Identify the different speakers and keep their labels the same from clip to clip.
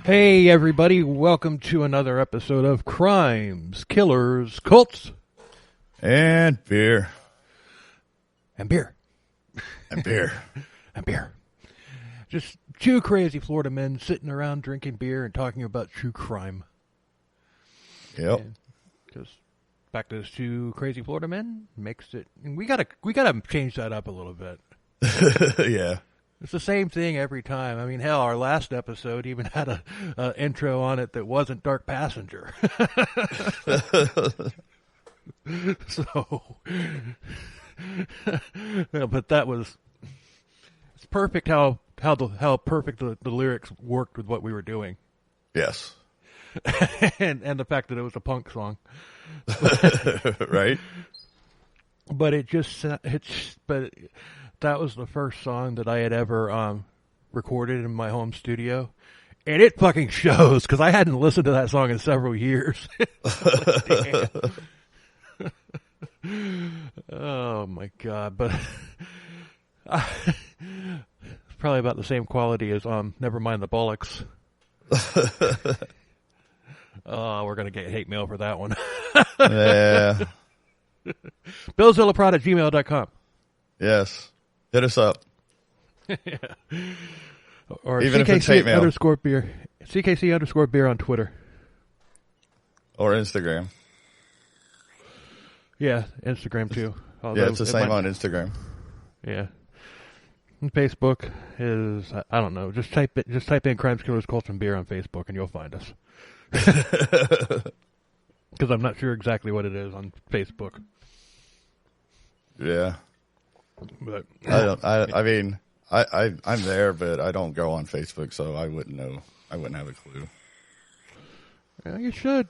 Speaker 1: Hey everybody, welcome to another episode of Crimes, Killers, Cults,
Speaker 2: and beer.
Speaker 1: And beer.
Speaker 2: And beer.
Speaker 1: And beer. Just two crazy Florida men sitting around drinking beer and talking about true crime.
Speaker 2: Yep.
Speaker 1: Just back to those two crazy Florida men makes it, and we gotta change that up a little bit.
Speaker 2: Yeah.
Speaker 1: It's the same thing every time. I mean, hell, our last episode even had a intro on it that wasn't Dark Passenger. So, but that was, it's perfect how perfect the lyrics worked with what we were doing.
Speaker 2: Yes.
Speaker 1: and the fact that it was a punk song.
Speaker 2: Right?
Speaker 1: But that was the first song that I had ever recorded in my home studio. And it fucking shows, because I hadn't listened to that song in several years. Oh, my God. But it's probably about the same quality as Never Mind the Bollocks. Oh, we're going to get hate mail for that one.
Speaker 2: Yeah.
Speaker 1: BillZillaProd@gmail.com.
Speaker 2: Yes. Hit us up.
Speaker 1: Yeah. Or
Speaker 2: even if it's hate mail.
Speaker 1: _beer. CKC_beer on Twitter.
Speaker 2: Or Instagram.
Speaker 1: Yeah, Instagram too. Although
Speaker 2: yeah, it's the same on Instagram.
Speaker 1: Yeah. And Facebook is, I don't know, just type in Crimes, Killers, Cults, and Beer on Facebook and you'll find us. Because I'm not sure exactly what it is on Facebook.
Speaker 2: Yeah.
Speaker 1: But
Speaker 2: I'm there, but I don't go on Facebook, so I wouldn't know. I wouldn't have a clue.
Speaker 1: Yeah, you should.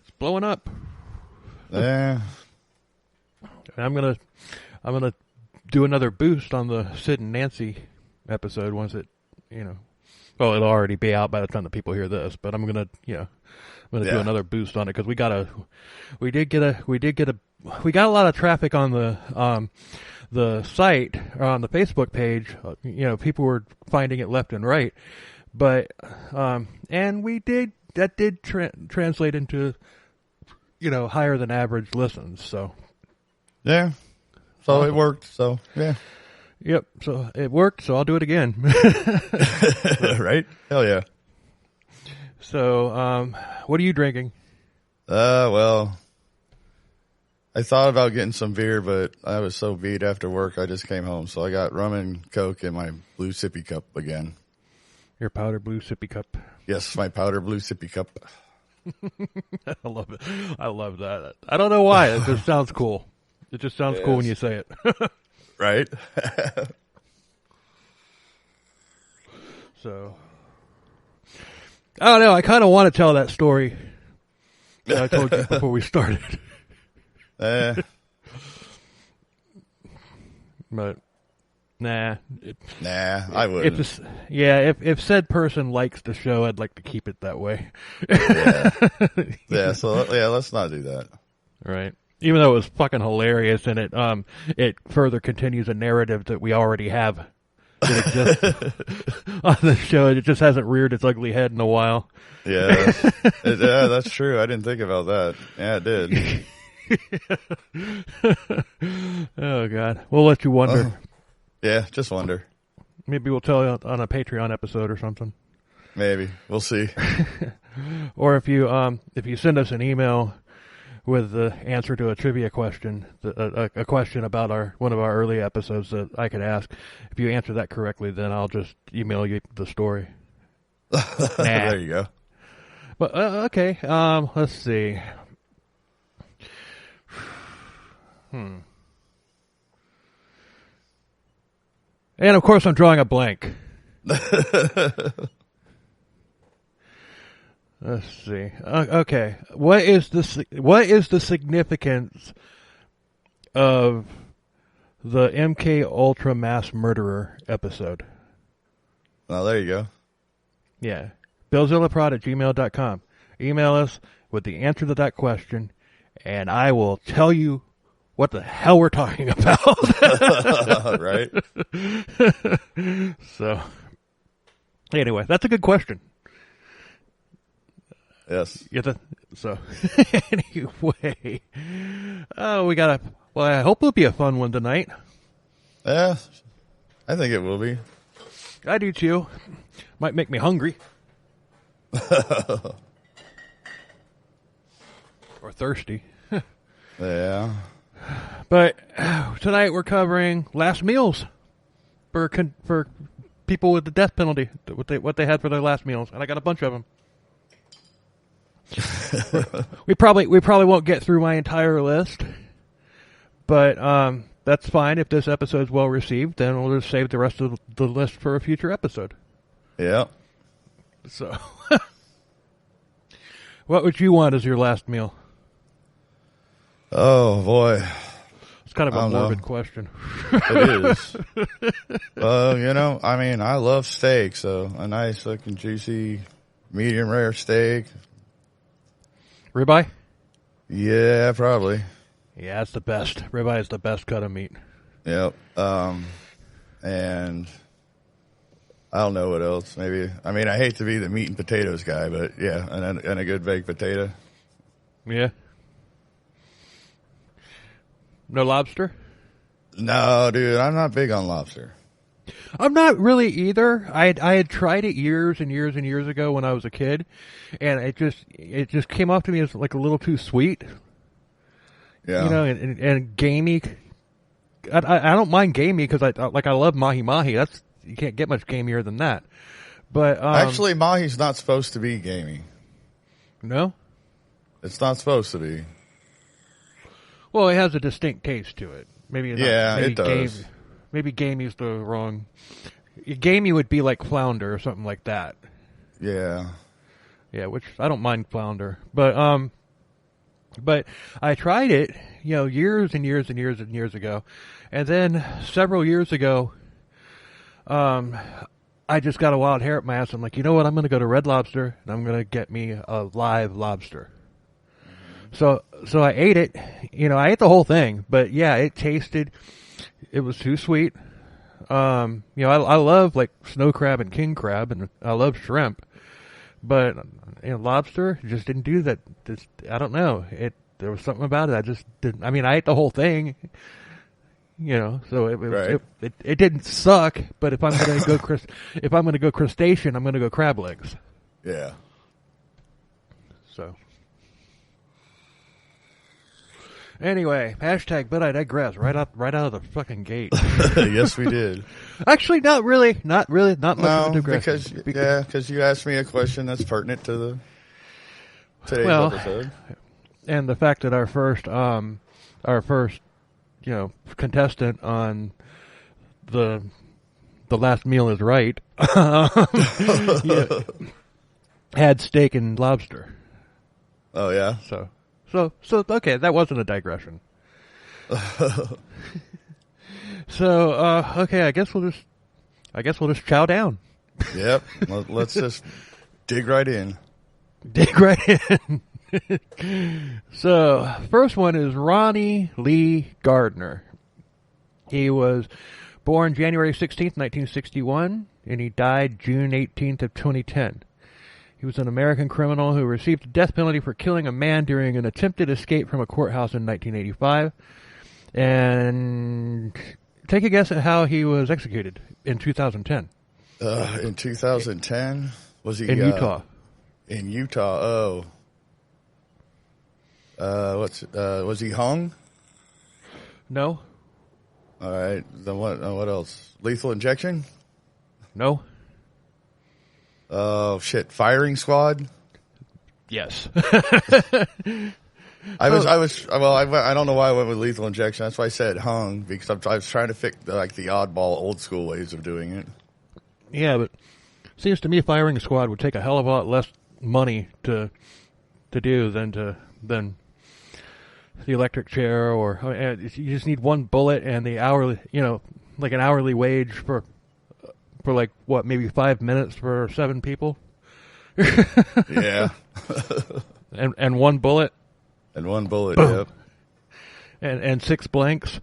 Speaker 1: It's blowing up.
Speaker 2: Yeah.
Speaker 1: And I'm gonna do another boost on the Sid and Nancy episode once it, well, it'll already be out by the time the people hear this, but I'm gonna do another boost on it because we got a lot of traffic on the site or on the Facebook page. People were finding it left and right, but and that did translate into higher than average listens. So
Speaker 2: yeah, so it worked. So yeah.
Speaker 1: Yep, so it worked, so I'll do it again.
Speaker 2: Right? Hell yeah.
Speaker 1: So, what are you drinking?
Speaker 2: Well, I thought about getting some beer, but I was so beat after work, I just came home. So I got rum and Coke in my blue sippy cup again.
Speaker 1: Your powder blue sippy cup?
Speaker 2: Yes, my powder blue sippy cup.
Speaker 1: I love it. I love that. I don't know why. It just sounds cool. It just sounds cool when you say it.
Speaker 2: Right?
Speaker 1: So, I don't know. I kind of want to tell that story that I told you before we started.
Speaker 2: But
Speaker 1: nah.
Speaker 2: I wouldn't.
Speaker 1: If said person likes the show, I'd like to keep it that way.
Speaker 2: Yeah. So let's not do that.
Speaker 1: Right. Even though it was fucking hilarious, and it further continues a narrative that we already have that exists on the show. It just hasn't reared its ugly head in a while.
Speaker 2: Yeah, that's true. I didn't think about that. Yeah, it did.
Speaker 1: Oh God, we'll let you wonder.
Speaker 2: Yeah, just wonder.
Speaker 1: Maybe we'll tell you on a Patreon episode or something.
Speaker 2: Maybe we'll see.
Speaker 1: Or if you send us an email with the answer to a trivia question, a question about one of our early episodes that I could ask. If you answer that correctly, then I'll just email you the story.
Speaker 2: There you go.
Speaker 1: But okay, let's see. And of course, I'm drawing a blank. Let's see. Okay, what is the significance of the MK Ultra mass murderer episode?
Speaker 2: Well, there you go.
Speaker 1: Yeah, BillZillaProd@gmail.com. Email us with the answer to that question, and I will tell you what the hell we're talking about.
Speaker 2: Right?
Speaker 1: So, anyway, that's a good question.
Speaker 2: Yes.
Speaker 1: So anyway, well, I hope it'll be a fun one tonight.
Speaker 2: Yeah, I think it will be.
Speaker 1: I do too. Might make me hungry. Or thirsty.
Speaker 2: Yeah.
Speaker 1: But tonight we're covering last meals for people with the death penalty. What they had for their last meals, and I got a bunch of them. we probably won't get through my entire list, but that's fine. If this episode's well received, then we'll just save the rest of the list for a future episode.
Speaker 2: Yeah.
Speaker 1: So, what would you want as your last meal?
Speaker 2: Oh boy,
Speaker 1: it's kind of a morbid question.
Speaker 2: It is. I mean, I love steak, so a nice looking juicy medium rare steak.
Speaker 1: Ribeye?
Speaker 2: Yeah, probably.
Speaker 1: Yeah, it's the best. Ribeye is the best cut of meat.
Speaker 2: Yep. And I don't know what else. Maybe. I mean, I hate to be the meat and potatoes guy, but yeah, and a good baked potato.
Speaker 1: Yeah. No lobster?
Speaker 2: No, dude, I'm not big on lobster.
Speaker 1: I'm not really either. I had tried it years and years and years ago when I was a kid, and it just came off to me as like a little too sweet.
Speaker 2: Yeah.
Speaker 1: And gamey. I don't mind gamey because I love mahi mahi. You can't get much gamier than that. But
Speaker 2: actually, mahi's not supposed to be gamey.
Speaker 1: No,
Speaker 2: it's not supposed to be.
Speaker 1: Well, it has a distinct taste to it. Maybe
Speaker 2: it does.
Speaker 1: Maybe gamey's the wrong. Gamey would be like flounder or something like that.
Speaker 2: Yeah.
Speaker 1: Yeah, which I don't mind flounder, but I tried it, years and years and years and years ago, and then several years ago, I just got a wild hair up my ass. I'm like, you know what? I'm going to go to Red Lobster and I'm going to get me a live lobster. So I ate it. I ate the whole thing, but yeah, it was too sweet. I love like snow crab and king crab, and I love shrimp, but lobster just didn't do that. I don't know. There was something about it. I just didn't. I mean, I ate the whole thing. So it didn't suck. But if I'm going to go crustacean, I'm going to go crab legs.
Speaker 2: Yeah.
Speaker 1: So. Anyway, hashtag, but I digress. Right out of the fucking gate.
Speaker 2: Yes, we did.
Speaker 1: Actually, not much of a digression.
Speaker 2: Because you asked me a question that's pertinent to today's episode.
Speaker 1: And the fact that our first, contestant on the last meal is right, had steak and lobster.
Speaker 2: Oh yeah.
Speaker 1: So okay, that wasn't a digression. So okay, I guess we'll just chow down.
Speaker 2: Yep. Let's just dig right in.
Speaker 1: So first one is Ronnie Lee Gardner. He was born January 16th, 1961, and he died June 18th of 2010. He was an American criminal who received the death penalty for killing a man during an attempted escape from a courthouse in 1985. And take a guess at how he was executed in 2010.
Speaker 2: In 2010? Was he...
Speaker 1: in Utah.
Speaker 2: In Utah, was he hung?
Speaker 1: No.
Speaker 2: All right. Then what else? Lethal injection?
Speaker 1: No.
Speaker 2: Oh shit! Firing squad.
Speaker 1: Yes.
Speaker 2: I don't know why I went with lethal injection. That's why I said hung, because I was trying to pick the oddball old school ways of doing it.
Speaker 1: Yeah, but it seems to me firing squad would take a hell of a lot less money to do than the electric chair, or you just need one bullet and the hourly, like an hourly wage for like what, maybe 5 minutes for 7 people.
Speaker 2: Yeah.
Speaker 1: and one bullet.
Speaker 2: And one bullet.
Speaker 1: Boom.
Speaker 2: Yep.
Speaker 1: And 6 blanks.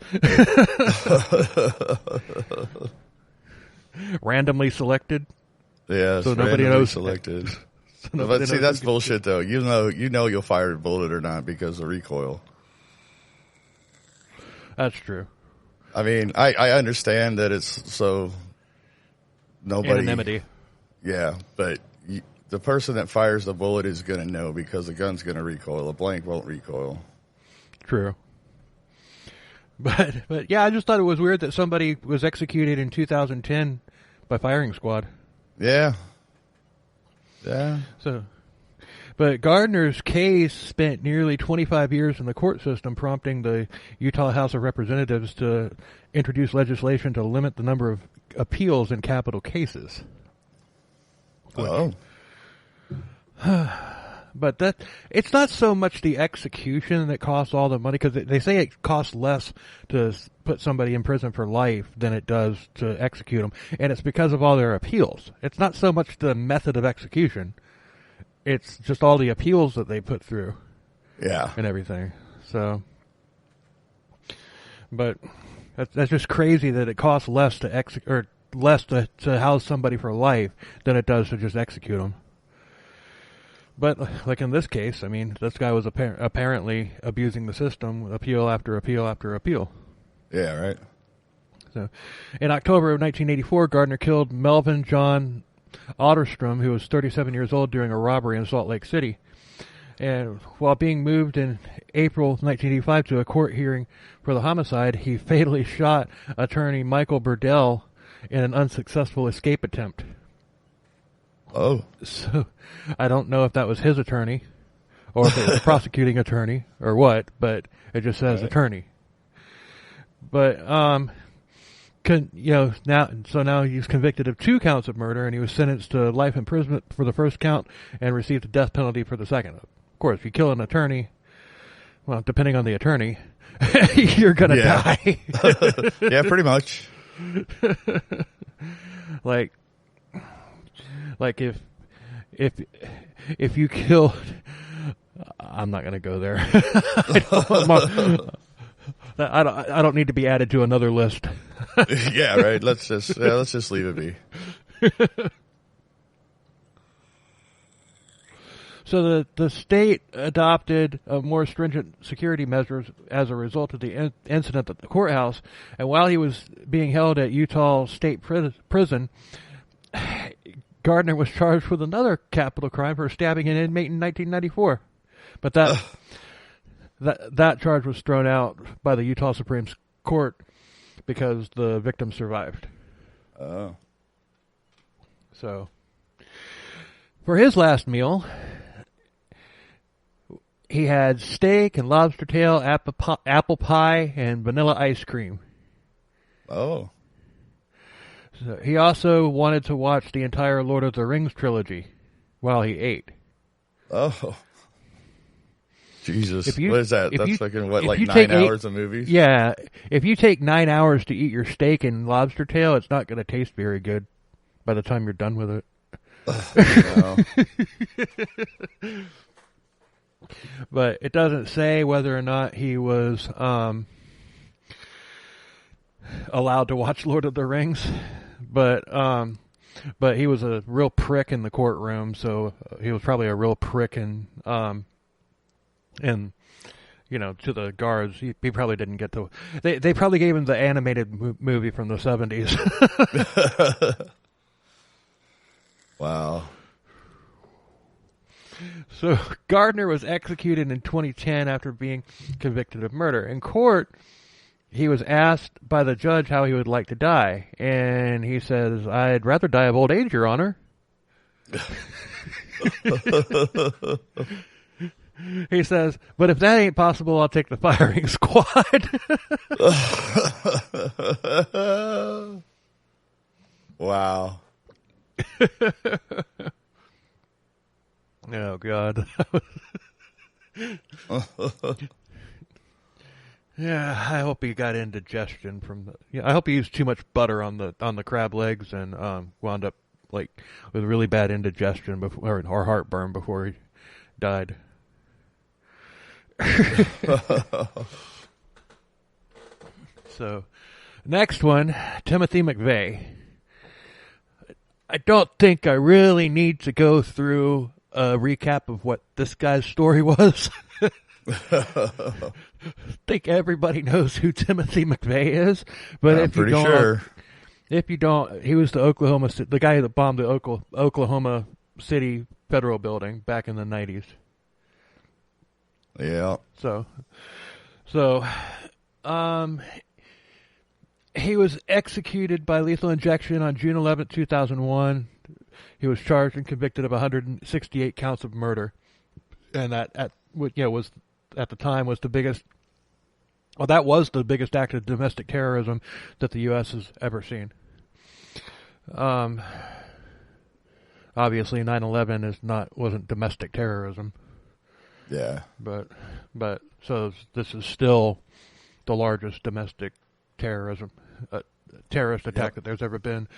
Speaker 1: Randomly selected.
Speaker 2: Yeah.
Speaker 1: So nobody knows.
Speaker 2: Selected.
Speaker 1: So
Speaker 2: But see, that's bullshit, though. You know you'll fire a bullet or not because of recoil.
Speaker 1: That's true.
Speaker 2: I mean, I understand that it's so nobody.
Speaker 1: Anonymity.
Speaker 2: Yeah, but the person that fires the bullet is going to know because the gun's going to recoil. A blank won't recoil.
Speaker 1: True. But yeah, I just thought it was weird that somebody was executed in 2010 by firing squad.
Speaker 2: Yeah. Yeah.
Speaker 1: But Gardner's case spent nearly 25 years in the court system, prompting the Utah House of Representatives to introduce legislation to limit the number of appeals in capital cases.
Speaker 2: Oh.
Speaker 1: But it's not so much the execution that costs all the money, because they say it costs less to put somebody in prison for life than it does to execute them, and it's because of all their appeals. It's not so much the method of execution. It's just all the appeals that they put through.
Speaker 2: Yeah.
Speaker 1: And everything. So, but that's just crazy that it costs less to to house somebody for life than it does to just execute them. But like in this case, I mean, this guy was apparently abusing the system, appeal after appeal after appeal.
Speaker 2: Yeah, right.
Speaker 1: So, in October of 1984, Gardner killed Melvin John Otterstrom, who was 37 years old, during a robbery in Salt Lake City. And while being moved in April 1985 to a court hearing for the homicide, he fatally shot attorney Michael Burdell in an unsuccessful escape attempt.
Speaker 2: Oh.
Speaker 1: So, I don't know if that was his attorney, or if it was a prosecuting attorney, or what, but it just says attorney. But, now he's convicted of 2 counts of murder, and he was sentenced to life imprisonment for the first count and received the death penalty for the second. Of course, if you kill an attorney, well, depending on the attorney, you're gonna die.
Speaker 2: Yeah, pretty much.
Speaker 1: Like if you killed, I'm not gonna go there. I don't need to be added to another list.
Speaker 2: Yeah, right. Let's just leave it be.
Speaker 1: So the state adopted more stringent security measures as a result of the incident at the courthouse, and while he was being held at Utah State Prison, Gardner was charged with another capital crime for stabbing an inmate in 1994. But that charge was thrown out by the Utah Supreme Court because the victim survived.
Speaker 2: Oh.
Speaker 1: So, for his last meal, he had steak and lobster tail, apple pie, and vanilla ice cream.
Speaker 2: Oh.
Speaker 1: So he also wanted to watch the entire Lord of the Rings trilogy while he ate.
Speaker 2: Oh. Jesus. What is that? That's fucking, what, like 9 hours of movies?
Speaker 1: Yeah. If you take 9 hours to eat your steak and lobster tail, it's not going to taste very good by the time you're done with it. But it doesn't say whether or not he was allowed to watch Lord of the Rings. But he was a real prick in the courtroom, so he was probably a real prick to the guards. He probably didn't get to. They probably gave him the animated movie from the 70s.
Speaker 2: Wow.
Speaker 1: So Gardner was executed in 2010 after being convicted of murder. In court, he was asked by the judge how he would like to die, and he says, "I'd rather die of old age, Your Honor." He says, "But if that ain't possible, I'll take the firing squad."
Speaker 2: Wow.
Speaker 1: Oh, God. Yeah, I hope he got indigestion from I hope he used too much butter on the crab legs and wound up with really bad indigestion or heartburn before he died. So, next one, Timothy McVeigh. I don't think I really need to go through a recap of what this guy's story was? I think everybody knows who Timothy McVeigh is, but
Speaker 2: I'm pretty sure.
Speaker 1: If you don't, he was the guy that bombed the Oklahoma City Federal Building back in the 90s.
Speaker 2: Yeah.
Speaker 1: He was executed by lethal injection on June 11th, 2001. He was charged and convicted of 168 counts of murder, and that was at the time was the biggest. Well, that was the biggest act of domestic terrorism that the U.S. has ever seen. Obviously, 9/11 wasn't domestic terrorism.
Speaker 2: Yeah.
Speaker 1: But so this is still the largest domestic terrorism terrorist attack that there's ever been,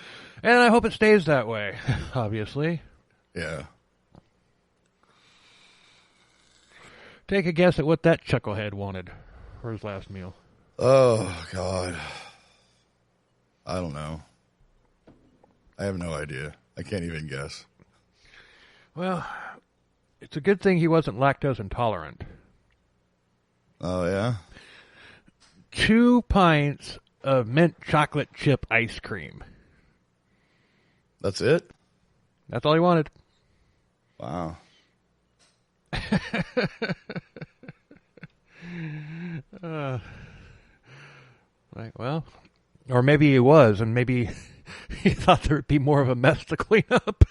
Speaker 1: and I hope it stays that way. Obviously.
Speaker 2: Yeah.
Speaker 1: Take a guess at what that chucklehead wanted for his last meal.
Speaker 2: Oh, God. I don't know. I have no idea. I can't even guess.
Speaker 1: Well, it's a good thing he wasn't lactose intolerant.
Speaker 2: Oh, yeah?
Speaker 1: 2 pints of mint chocolate chip ice cream.
Speaker 2: That's it?
Speaker 1: That's all he wanted.
Speaker 2: Wow.
Speaker 1: Well, or maybe he was, and maybe he thought there would be more of a mess to clean up.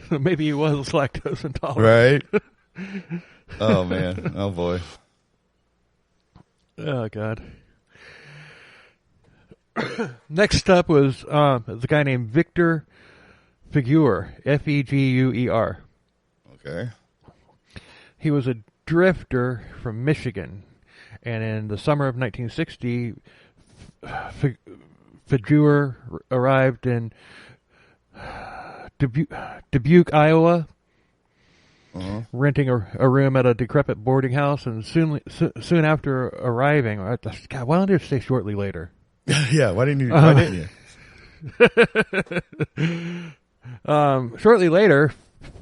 Speaker 1: Maybe he was lactose intolerant.
Speaker 2: Right? Oh, man. Oh, boy.
Speaker 1: Oh, God. Next up was a guy named Victor Feguer, Feguer.
Speaker 2: Okay.
Speaker 1: He was a drifter from Michigan, and in the summer of 1960, Feguer arrived in Dubuque, Iowa, renting a room at a decrepit boarding house, and soon after arriving, God, why don't you say shortly later?
Speaker 2: Yeah, why didn't you?
Speaker 1: Shortly later,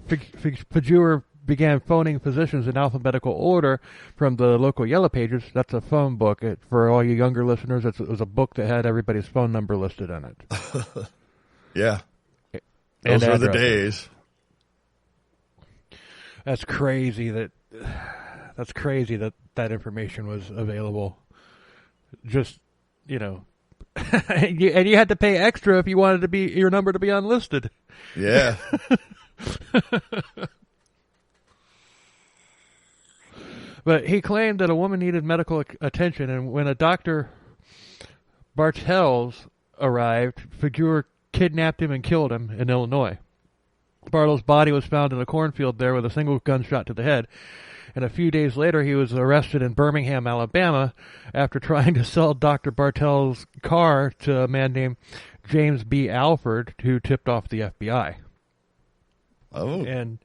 Speaker 1: Feguer began phoning physicians in alphabetical order from the local Yellow Pages. That's a phone book. For all you younger listeners, it was a book that had everybody's phone number listed in it.
Speaker 2: Yeah.
Speaker 1: And
Speaker 2: those were the
Speaker 1: addresses.
Speaker 2: days.
Speaker 1: That's crazy that information was available. Just, and you had to pay extra if you wanted your number to be unlisted.
Speaker 2: Yeah.
Speaker 1: But he claimed that a woman needed medical attention, and when a Dr. Bartels arrived, Feguer kidnapped him and killed him in Illinois. Bartels' body was found in a cornfield there with a single gunshot to the head, and a few days later he was arrested in Birmingham, Alabama, after trying to sell Dr. Bartels' car to a man named James B. Alford, who tipped off the FBI.
Speaker 2: Oh.
Speaker 1: And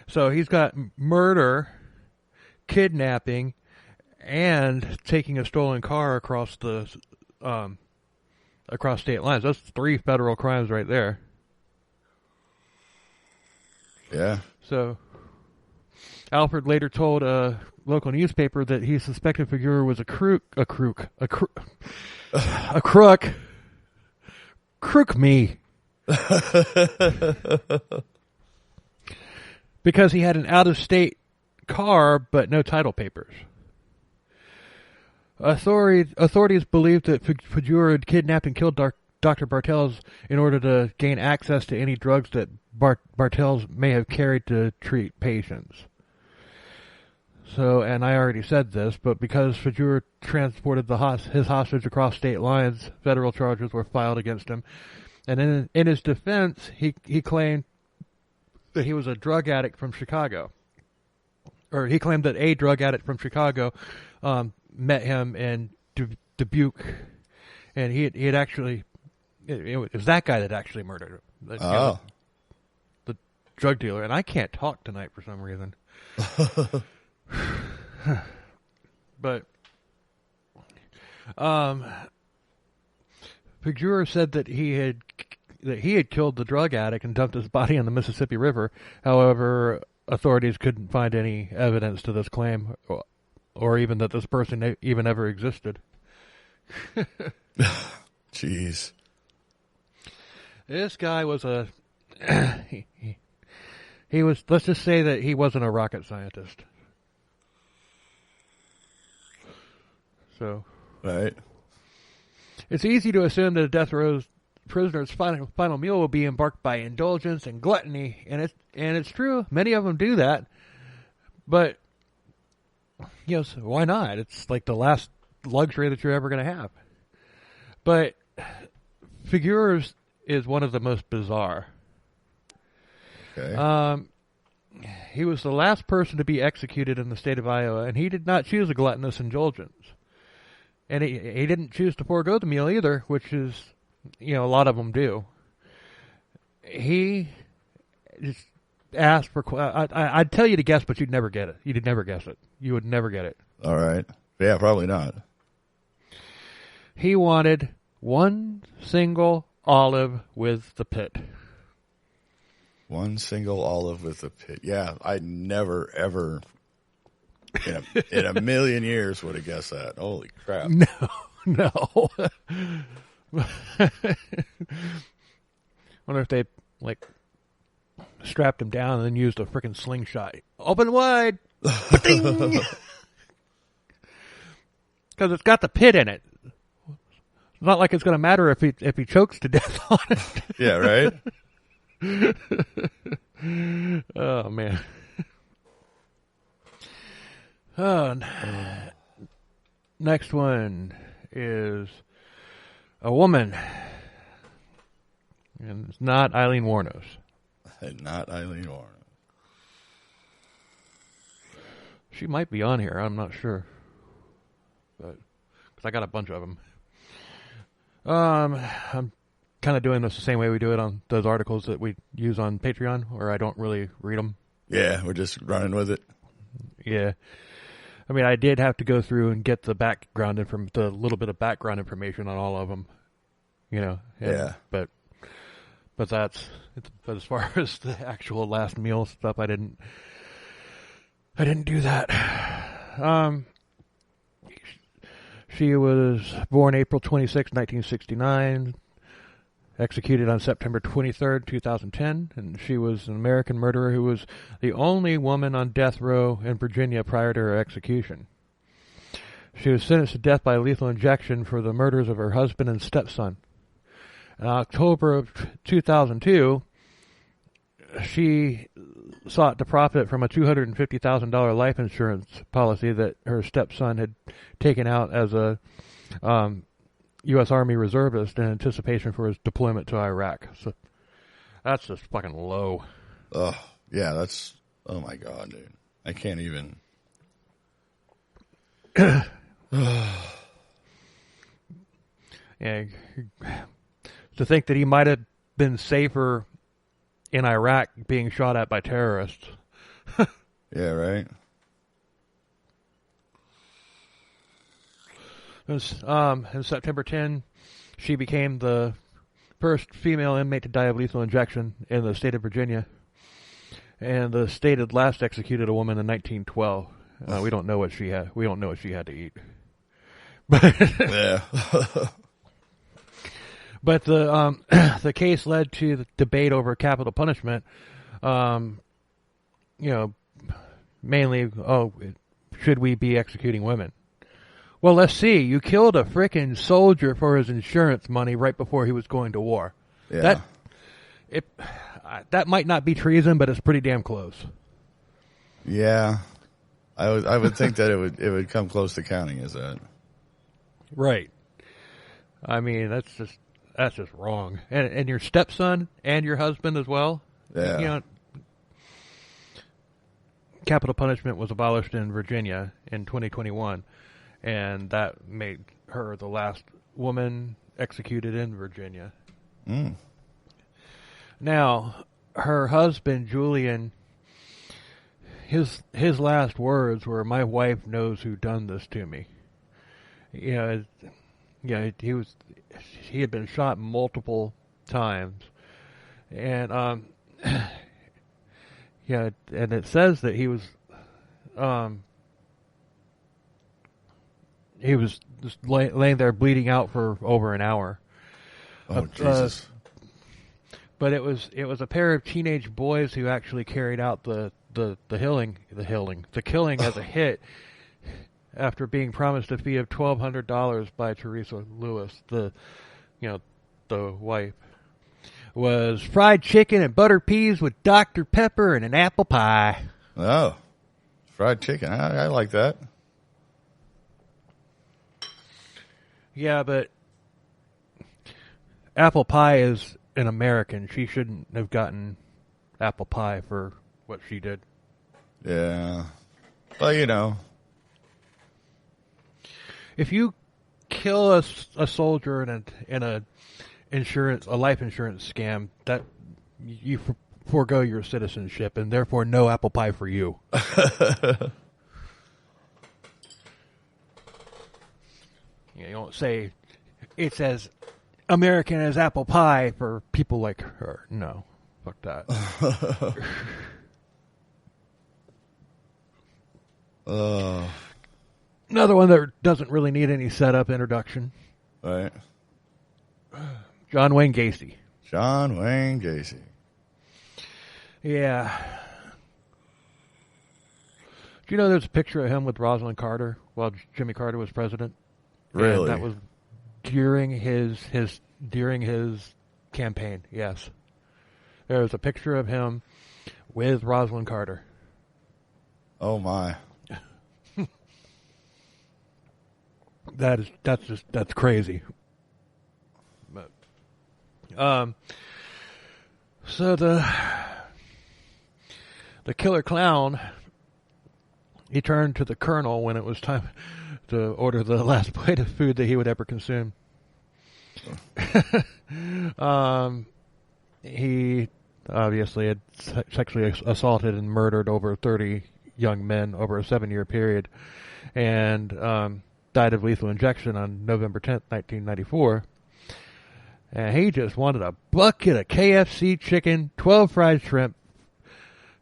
Speaker 1: so he's got murder, kidnapping, and taking a stolen car across state lines. That's 3 federal crimes right there.
Speaker 2: Yeah.
Speaker 1: So Alford later told a local newspaper that he suspected Feguer was a crook. Crook me. Because he had an out-of-state car but no title papers. Authorities believed that Feguer had kidnapped and killed Dr. Bartels in order to gain access to any drugs that Bartels may have carried to treat patients. So, and I already said this, but because Feguer transported his hostage across state lines, federal charges were filed against him. And in his defense, he claimed that he was a drug addict from Chicago. Or he claimed that a drug addict from Chicago met him in Dubuque, and he had actually, it was that guy that actually murdered him. The drug dealer. And I can't talk tonight for some reason. But Feguer said that he had that he had killed the drug addict and dumped his body in the Mississippi River. However, authorities couldn't find any evidence to this claim, or even that this person even ever existed.
Speaker 2: Jeez.
Speaker 1: This guy was a... he was, let's just say that he wasn't a rocket scientist. So...
Speaker 2: Right.
Speaker 1: It's easy to assume that a death row prisoner's final meal will be embarked by indulgence and gluttony, and it's true. Many of them do that, but so why not? It's like the last luxury that you're ever going to have. But Figueres is one of the most bizarre.
Speaker 2: Okay.
Speaker 1: He was the last person to be executed in the state of Iowa, and he did not choose a gluttonous indulgence. And he didn't choose to forego the meal either, which is, a lot of them do. He just asked for... I'd tell you to guess, but you'd never get it. You'd never guess it. You would never get it.
Speaker 2: All right. Yeah, probably not.
Speaker 1: He wanted one single olive with the pit.
Speaker 2: One single olive with the pit. Yeah, I never, ever... In a million years would have guessed that. Holy crap.
Speaker 1: No. Wonder if they, strapped him down and then used a freaking slingshot. Open wide! Because it's got the pit in it. It's not like it's going to matter if he chokes to death on it.
Speaker 2: Yeah, right?
Speaker 1: Oh, man. Next one is a woman, and it's not Eileen Wuornos.
Speaker 2: Not Eileen Wuornos.
Speaker 1: She might be on here. I'm not sure, but because I got a bunch of them. I'm kind of doing this the same way we do it on those articles that we use on Patreon, where I don't really read them.
Speaker 2: Yeah, we're just running with it.
Speaker 1: Yeah. I mean, I did have to go through and get the little bit of background information on all of them,
Speaker 2: Yeah.
Speaker 1: But but as far as the actual last meal stuff, I didn't do that. She was born April 26, 1969, executed on September 23rd, 2010, and she was an American murderer who was the only woman on death row in Virginia prior to her execution. She was sentenced to death by lethal injection for the murders of her husband and stepson. In October of 2002, she sought to profit from a $250,000 life insurance policy that her stepson had taken out as a U.S. Army reservist in anticipation for his deployment to Iraq. So that's just fucking low.
Speaker 2: Oh, yeah, that's... Oh, my God, dude. I can't even...
Speaker 1: Yeah, to think that he might have been safer in Iraq being shot at by terrorists.
Speaker 2: Yeah, right?
Speaker 1: In September 10, she became the first female inmate to die of lethal injection in the state of Virginia. And the state had last executed a woman in 1912. We don't know what she had. We don't know what she had to eat.
Speaker 2: Yeah.
Speaker 1: But the the case led to the debate over capital punishment. Mainly, should we be executing women? Well, let's see. You killed a frickin' soldier for his insurance money right before he was going to war.
Speaker 2: Yeah.
Speaker 1: That might not be treason, but it's pretty damn close.
Speaker 2: Yeah. I would think that it would come close to counting as that.
Speaker 1: Right. I mean, that's just wrong. And your stepson and your husband as well.
Speaker 2: Yeah.
Speaker 1: Capital punishment was abolished in Virginia in 2021. And that made her the last woman executed in Virginia.
Speaker 2: Mm.
Speaker 1: Now, her husband, Julian, his last words were, "My wife knows who done this to me." He had been shot multiple times, And yeah, and it says that he was just laying there bleeding out for over an hour.
Speaker 2: Oh, Jesus.
Speaker 1: But it was a pair of teenage boys who actually carried out the killing as a hit after being promised a fee of $1,200 by Teresa Lewis, the wife. Was fried chicken and buttered peas with Dr. Pepper and an apple pie.
Speaker 2: Oh, fried chicken. I like that.
Speaker 1: Yeah, but apple pie is an American. She shouldn't have gotten apple pie for what she did.
Speaker 2: Yeah. Well,
Speaker 1: if you kill a soldier in a life insurance scam, that you forego your citizenship and therefore no apple pie for you. You don't say it's as American as apple pie for people like her. No, fuck that. Another one that doesn't really need any setup introduction.
Speaker 2: Right.
Speaker 1: John Wayne Gacy.
Speaker 2: John Wayne Gacy.
Speaker 1: Yeah. Do you know there's a picture of him with Rosalind Carter while Jimmy Carter was president?
Speaker 2: Really?
Speaker 1: And that was during his campaign. Yes. There was a picture of him with Rosalind Carter.
Speaker 2: Oh my.
Speaker 1: That's crazy. But so the killer clown, he turned to the colonel when it was time to order the last plate of food that he would ever consume. He obviously had sexually assaulted and murdered over 30 young men over a 7-year period, and died of lethal injection on November 10th, 1994. And he just wanted a bucket of KFC chicken, 12 fried shrimp,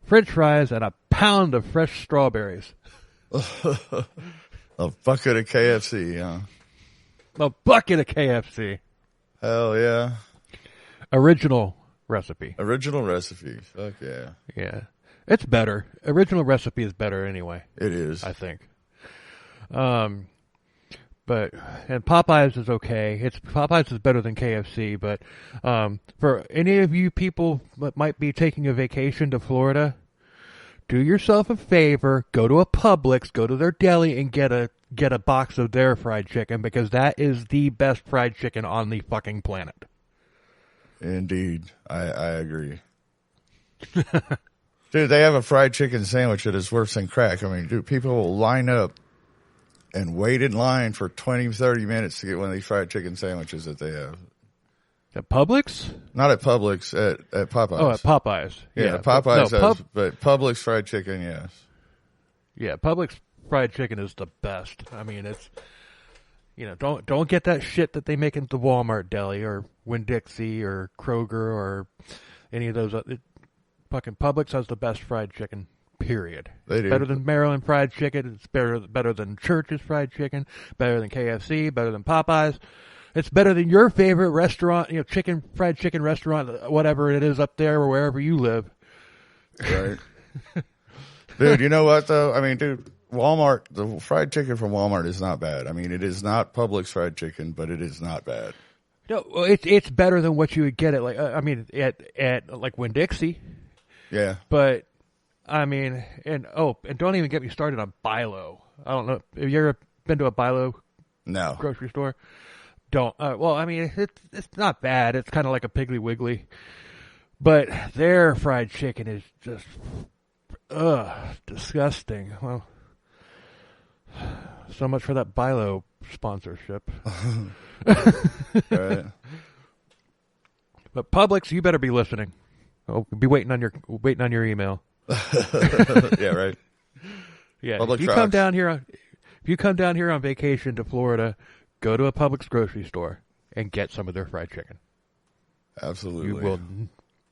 Speaker 1: French fries, and a pound of fresh strawberries.
Speaker 2: A bucket of KFC, huh?
Speaker 1: A bucket of KFC.
Speaker 2: Hell yeah.
Speaker 1: Original recipe.
Speaker 2: Original recipe. Fuck yeah.
Speaker 1: Yeah. It's better. Original recipe is better anyway.
Speaker 2: It is.
Speaker 1: I think. But and Popeyes is okay. Popeyes is better than KFC, but for any of you people that might be taking a vacation to Florida, do yourself a favor, go to a Publix, go to their deli and get a box of their fried chicken, because that is the best fried chicken on the fucking planet.
Speaker 2: Indeed. I agree. Dude, they have a fried chicken sandwich that is worse than crack. I mean, dude, people will line up and wait in line for 20, 30 minutes to get one of these fried chicken sandwiches that they have.
Speaker 1: At Publix?
Speaker 2: Not at Publix, at Popeyes.
Speaker 1: Oh, at Popeyes.
Speaker 2: Yeah, Popeyes but Publix fried chicken, yes.
Speaker 1: Yeah, Publix fried chicken is the best. I mean, it's, don't get that shit that they make in the Walmart deli or Winn-Dixie or Kroger or any of those. Fucking Publix has the best fried chicken. Period.
Speaker 2: They do.
Speaker 1: Better than Maryland fried chicken. It's better than Church's fried chicken. Better than KFC. Better than Popeyes. It's better than your favorite restaurant, fried chicken restaurant, whatever it is up there or wherever you live.
Speaker 2: Right. Dude, you know what though? I mean, dude, Walmart, the fried chicken from Walmart is not bad. I mean, it is not Publix fried chicken, but it is not bad.
Speaker 1: No, it's better than what you would get at like Winn-Dixie.
Speaker 2: Yeah.
Speaker 1: But I mean, and don't even get me started on Bilo. I don't know. Have you ever been to a Bilo
Speaker 2: No.
Speaker 1: grocery store? Don't. Well, I mean, it's not bad. It's kind of like a Piggly Wiggly. But their fried chicken is just, disgusting. Well, so much for that Bilo sponsorship.
Speaker 2: Right.
Speaker 1: But Publix, you better be listening. I'll be waiting on your email.
Speaker 2: Yeah, right.
Speaker 1: Yeah,
Speaker 2: Publix
Speaker 1: if you come down here on vacation to Florida, go to a Publix grocery store and get some of their fried chicken.
Speaker 2: Absolutely.
Speaker 1: You will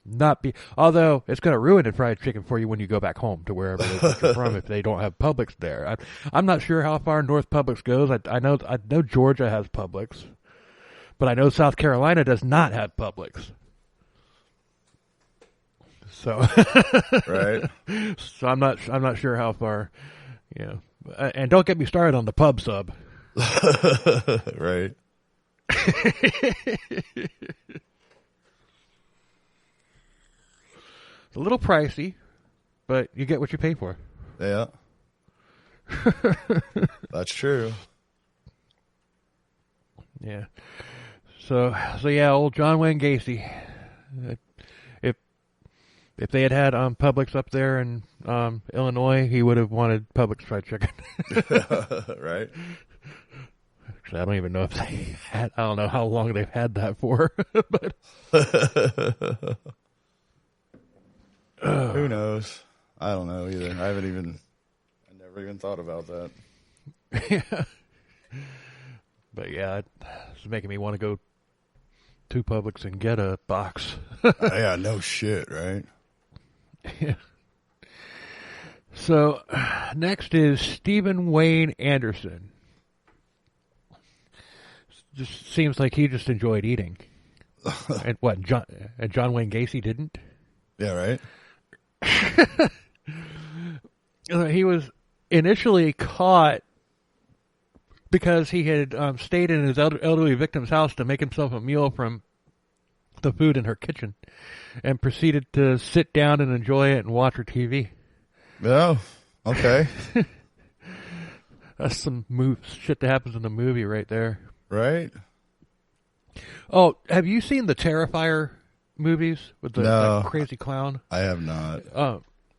Speaker 1: not be. Although it's going to ruin the fried chicken for you when you go back home to wherever it is that you're from if they don't have Publix there. I'm not sure how far north Publix goes. I know Georgia has Publix, but I know South Carolina does not have Publix. So
Speaker 2: Right.
Speaker 1: So I'm not sure how far. And don't get me started on the pub sub.
Speaker 2: Right.
Speaker 1: It's a little pricey, but you get what you pay for.
Speaker 2: Yeah. That's true.
Speaker 1: Yeah. So yeah, old John Wayne Gacy. If they had Publix up there in Illinois, he would have wanted Publix fried chicken.
Speaker 2: Right.
Speaker 1: Actually, I don't even know if they had. I don't know how long they've had that for, but
Speaker 2: who knows? I don't know either. I never even thought about that.
Speaker 1: Yeah. But yeah, it's making me want to go to Publix and get a box.
Speaker 2: Yeah, no shit, right?
Speaker 1: Yeah. So next is Stephen Wayne Anderson. Just seems like he just enjoyed eating. And what? John Wayne Gacy didn't?
Speaker 2: Yeah, right.
Speaker 1: He was initially caught because he had stayed in his elderly victim's house to make himself a meal from the food in her kitchen, and proceeded to sit down and enjoy it and watch her TV.
Speaker 2: Oh, okay.
Speaker 1: That's some shit that happens in the movie right there.
Speaker 2: Right.
Speaker 1: Oh, have you seen the Terrifier movies with the
Speaker 2: No,
Speaker 1: crazy clown?
Speaker 2: I have not.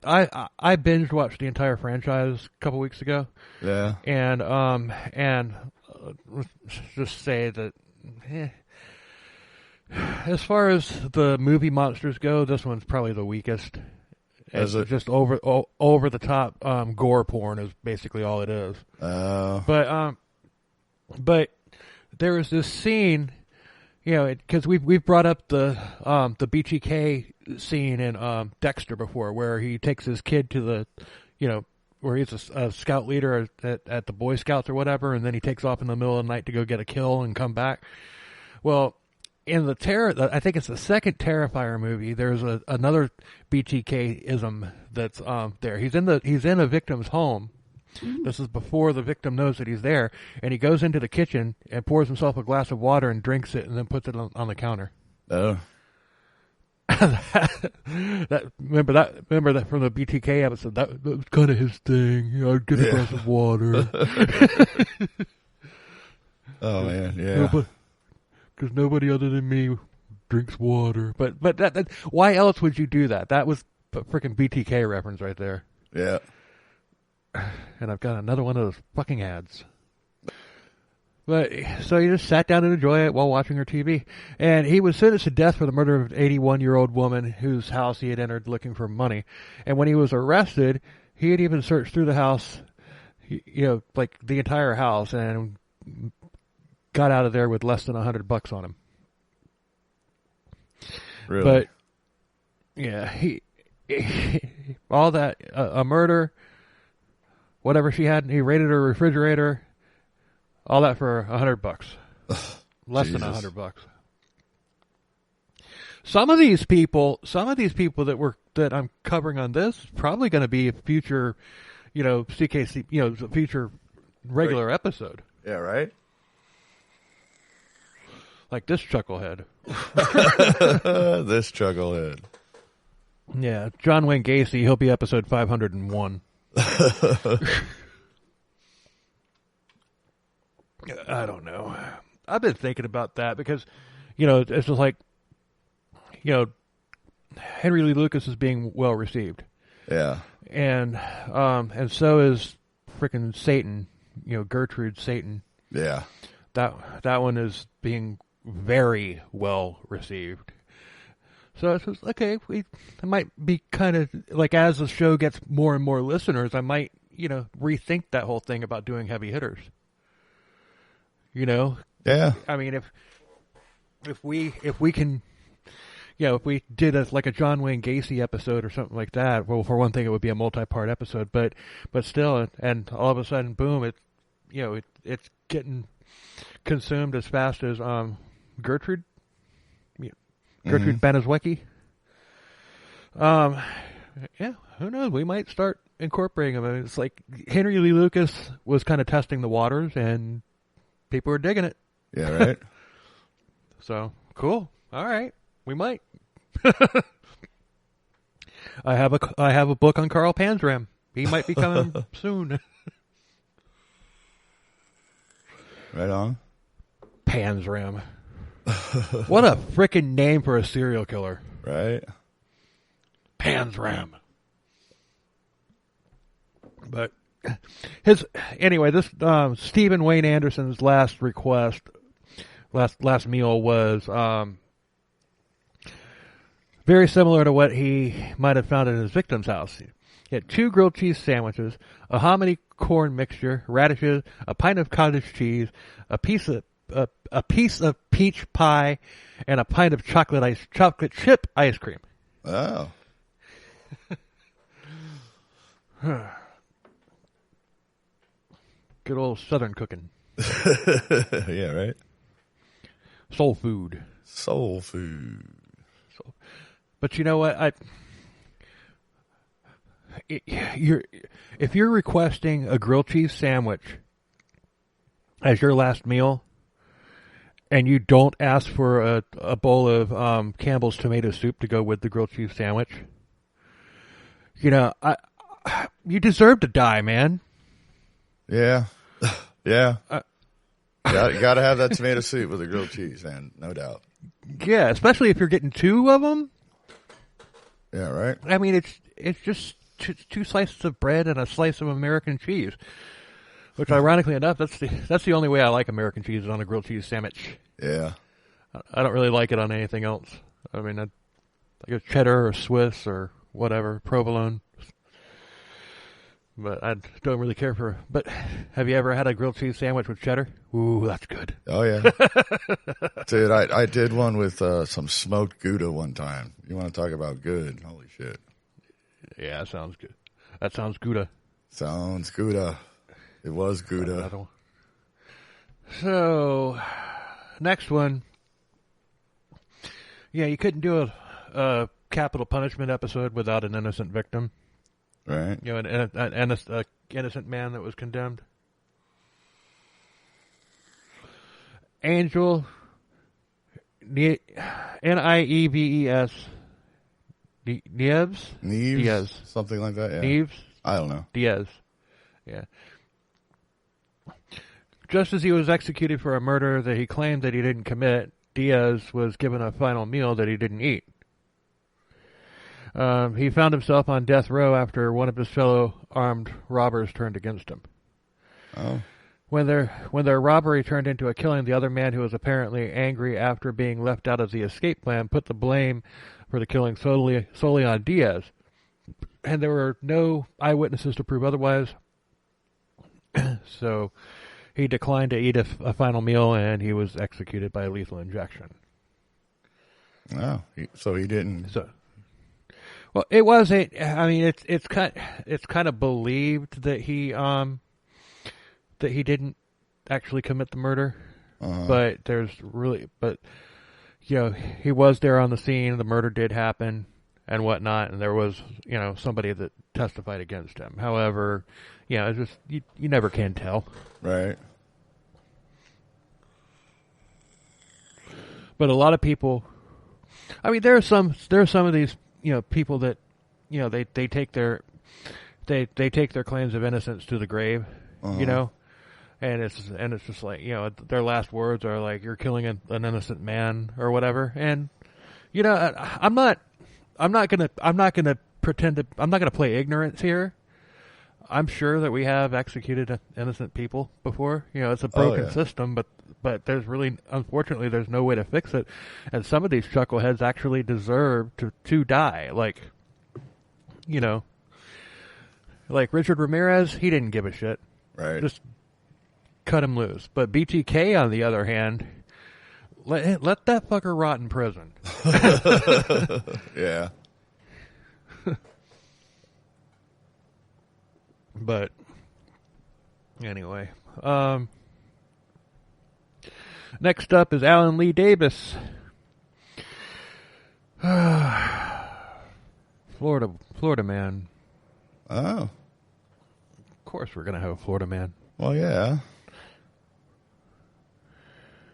Speaker 1: I binge watched the entire franchise a couple weeks ago.
Speaker 2: Yeah.
Speaker 1: And just say that as far as the movie monsters go, this one's probably the weakest.
Speaker 2: Is it?
Speaker 1: Just over the top gore porn is basically all it is. But there was this scene, because we've brought up the BTK scene in Dexter before, where he takes his kid to the, where he's a scout leader at the Boy Scouts or whatever, and then he takes off in the middle of the night to go get a kill and come back. Well, in I think it's the second Terrifier movie, there's another BTK-ism that's there. He's in a victim's home. This is before the victim knows that he's there, and he goes into the kitchen and pours himself a glass of water and drinks it, and then puts it on the counter.
Speaker 2: Oh.
Speaker 1: Remember that from the BTK episode. That was kind of his thing. I'd get a glass of water.
Speaker 2: Oh man, yeah.
Speaker 1: Because nobody other than me drinks water. But that why else would you do that? That was a freaking BTK reference right there.
Speaker 2: Yeah.
Speaker 1: And I've got another one of those fucking ads. But so he just sat down and enjoyed it while watching her TV. And he was sentenced to death for the murder of an 81-year-old woman whose house he had entered looking for money. And when he was arrested, he had even searched through the house, like the entire house, and got out of there with less than $100 on him.
Speaker 2: Really?
Speaker 1: But yeah, he all that a murder, whatever she had, he raided her refrigerator, all that for $100, less than $100. Some of these people that I'm covering on this probably going to be a future, CKC, future regular episode.
Speaker 2: Yeah, right.
Speaker 1: Like this chucklehead.
Speaker 2: This chucklehead.
Speaker 1: Yeah, John Wayne Gacy, he'll be episode 501. I don't know. I've been thinking about that because, it's just like, Henry Lee Lucas is being well received.
Speaker 2: Yeah.
Speaker 1: And so is frickin' Satan, Gertrude Satan.
Speaker 2: Yeah.
Speaker 1: That one is being very well received. So it's just, okay, I might be kind of, like, as the show gets more and more listeners, I might, rethink that whole thing about doing heavy hitters.
Speaker 2: Yeah.
Speaker 1: I mean, if we can, if we did like a John Wayne Gacy episode or something like that, well, for one thing, it would be a multi-part episode, but still, and all of a sudden, boom, it's getting consumed as fast as Gertrude Banaszwecki. Yeah, who knows? We might start incorporating them. I mean, it's like Henry Lee Lucas was kind of testing the waters, and people were digging it.
Speaker 2: Yeah, right.
Speaker 1: So cool. All right, we might. I have a book on Carl Panzram. He might be coming soon.
Speaker 2: Right on.
Speaker 1: Panzram. What a freaking name for a serial killer.
Speaker 2: Right.
Speaker 1: Panzram. But this Stephen Wayne Anderson's last meal was very similar to what he might have found in his victim's house. He had 2 grilled cheese sandwiches, a hominy corn mixture, radishes, a pint of cottage cheese, a piece of peach pie, and a pint of chocolate chip ice cream.
Speaker 2: Oh.
Speaker 1: Good old Southern cooking.
Speaker 2: Yeah, right.
Speaker 1: Soul food. But you know what? If you're requesting a grilled cheese sandwich as your last meal, and you don't ask for a bowl of Campbell's tomato soup to go with the grilled cheese sandwich, you deserve to die, man.
Speaker 2: Yeah. Yeah. Got to have that tomato soup with the grilled cheese, man. No doubt.
Speaker 1: Yeah, especially if you're getting 2 of them.
Speaker 2: Yeah, right.
Speaker 1: I mean, it's just 2 slices of bread and a slice of American cheese. Which, ironically enough, that's the only way I like American cheese, is on a grilled cheese sandwich.
Speaker 2: Yeah.
Speaker 1: I don't really like it on anything else. I mean, like a cheddar or Swiss or whatever, provolone. But I don't really care for. But have you ever had a grilled cheese sandwich with cheddar? Ooh, that's good.
Speaker 2: Oh yeah, dude. I did one with some smoked Gouda one time. You want to talk about good? Holy shit.
Speaker 1: Yeah, that sounds good. That sounds Gouda.
Speaker 2: Sounds Gouda. It was Gouda.
Speaker 1: So, next one. Yeah, you couldn't do a capital punishment episode without an innocent victim.
Speaker 2: Right.
Speaker 1: An innocent man that was condemned. Angel, Nieves.
Speaker 2: Nieves?
Speaker 1: Diaz.
Speaker 2: Something like that, yeah.
Speaker 1: Nieves?
Speaker 2: I don't know.
Speaker 1: Diaz. Yeah. Just as he was executed for a murder that he claimed that he didn't commit, Diaz was given a final meal that he didn't eat. He found himself on death row after one of his fellow armed robbers turned against him.
Speaker 2: Oh.
Speaker 1: When their robbery turned into a killing, the other man, who was apparently angry after being left out of the escape plan, put the blame for the killing solely on Diaz. And there were no eyewitnesses to prove otherwise. So he declined to eat a final meal, and he was executed by lethal injection.
Speaker 2: Oh, so he didn't.
Speaker 1: Well, it was I mean, it's kind of believed that he didn't actually commit the murder, but he was there on the scene. The murder did happen and whatnot, and there was somebody that testified against him. However, it's just you never can tell.
Speaker 2: Right.
Speaker 1: But a lot of people, I mean, there are some of these people that they take their claims of innocence to the grave, and it's just like their last words are like, "You're killing an innocent man" or whatever. And I'm not gonna play ignorance here. I'm sure that we have executed innocent people before. It's a broken system, but there's unfortunately, there's no way to fix it. And some of these chuckleheads actually deserve to die. Like Richard Ramirez, he didn't give a shit.
Speaker 2: Right.
Speaker 1: Just cut him loose. But BTK, on the other hand, let that fucker rot in prison.
Speaker 2: Yeah.
Speaker 1: But anyway, next up is Alan Lee Davis. Florida man.
Speaker 2: Oh.
Speaker 1: Of course we're going to have a Florida man.
Speaker 2: Well, yeah.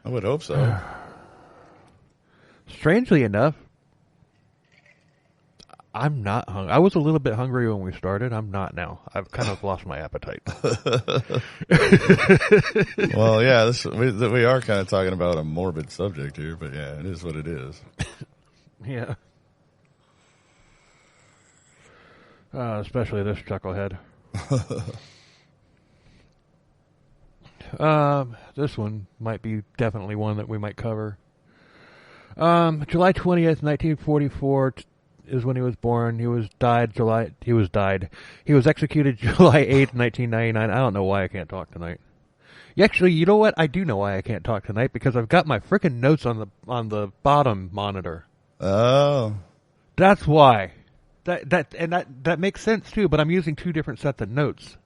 Speaker 2: I would hope so.
Speaker 1: Strangely enough, I'm not hungry. I was a little bit hungry when we started. I'm not now. I've kind of lost my appetite.
Speaker 2: Well, yeah, we are kind of talking about a morbid subject here, but yeah, it is what it is.
Speaker 1: Yeah. Especially this chucklehead. This one might be definitely one that we might cover. July 20th, 1944 is when he was born. He was executed July 8th, 1999. I don't know why I can't talk tonight. Actually, you know what? I do know why I can't talk tonight, because I've got my frickin' notes on the bottom monitor.
Speaker 2: Oh.
Speaker 1: That's why. That makes sense too, but I'm using two different sets of notes.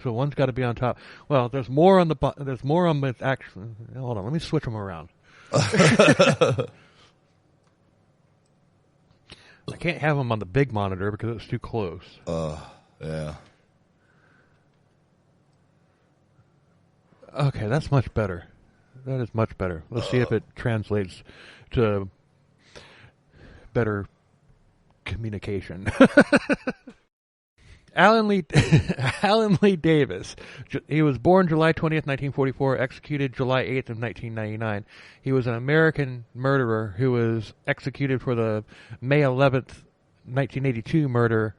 Speaker 1: So one's got to be on top. Well, there's more on the actual. Hold on, let me switch them around. I can't have them on the big monitor because it's too close.
Speaker 2: Yeah.
Speaker 1: Okay, that's much better. That is much better. Let's see if it translates to better communication. Alan Lee Davis. He was born July 20th, 1944, executed July 8th of 1999. He was an American murderer who was executed for the May 11th, 1982 murder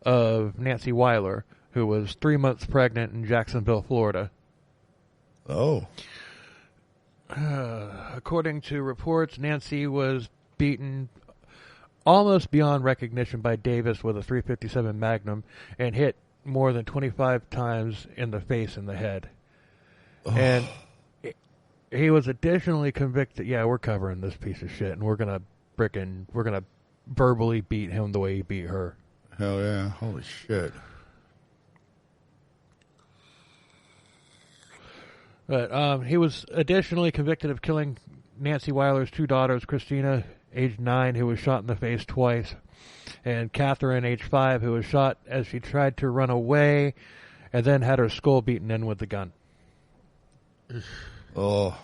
Speaker 1: of Nancy Weiler, who was 3 months pregnant in Jacksonville, Florida.
Speaker 2: Oh.
Speaker 1: According to reports, Nancy was beaten almost beyond recognition by Davis with a .357 Magnum and hit more than 25 times in the face and the head. Oh. And he was additionally convicted. Yeah, we're covering this piece of shit, and we're gonna verbally beat him the way he beat her.
Speaker 2: Hell yeah! Holy shit!
Speaker 1: But he was additionally convicted of killing Nancy Weiler's two daughters, Christina, age 9, who was shot in the face twice, and Catherine, age 5, who was shot as she tried to run away and then had her skull beaten in with the gun.
Speaker 2: Oh.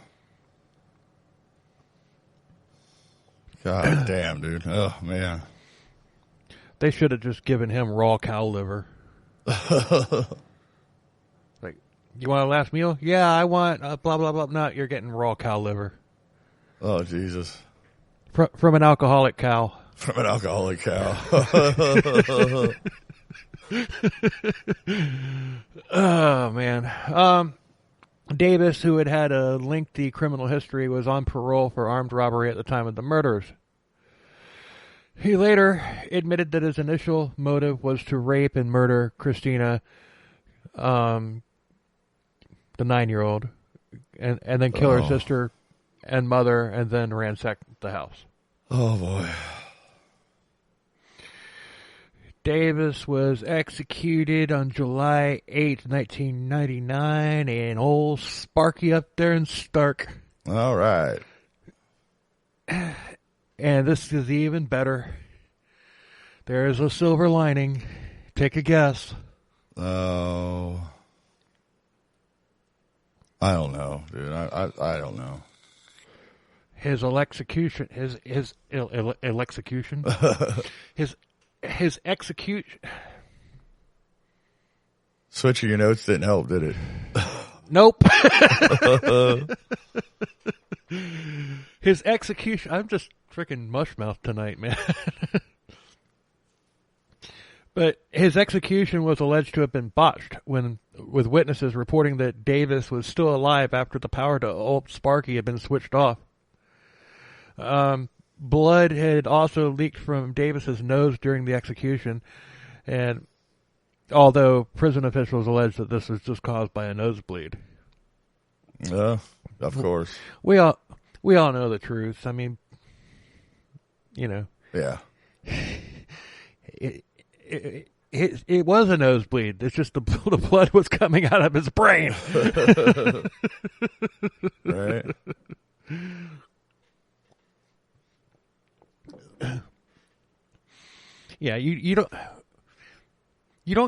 Speaker 2: God damn, dude. Oh, man.
Speaker 1: They should have just given him raw cow liver. Like, you want a last meal? Yeah, I want blah, blah, blah. No, you're getting raw cow liver.
Speaker 2: Oh, Jesus.
Speaker 1: From an alcoholic cow.
Speaker 2: From an alcoholic cow.
Speaker 1: Oh, man. Davis, who had a lengthy criminal history, was on parole for armed robbery at the time of the murders. He later admitted that his initial motive was to rape and murder Christina, the 9-year-old, and then kill her sister and mother, and then ransack the house.
Speaker 2: Oh, boy.
Speaker 1: Davis was executed on July 8th, 1999, in old Sparky up there in Stark.
Speaker 2: All right.
Speaker 1: And this is even better. There is a silver lining. Take a guess.
Speaker 2: Oh. I don't know, dude. I don't know.
Speaker 1: His execution. His execution. His execution.
Speaker 2: Switching your notes didn't help, did it?
Speaker 1: Nope. His execution. I'm just freaking mushmouth tonight, man. But his execution was alleged to have been botched with witnesses reporting that Davis was still alive after the power to old Sparky had been switched off. Blood had also leaked from Davis's nose during the execution, and although prison officials alleged that this was just caused by a nosebleed.
Speaker 2: Yeah, of course.
Speaker 1: We all know the truth. I mean, you know.
Speaker 2: Yeah.
Speaker 1: It was a nosebleed. It's just the blood was coming out of his brain.
Speaker 2: Right.
Speaker 1: Yeah, you don't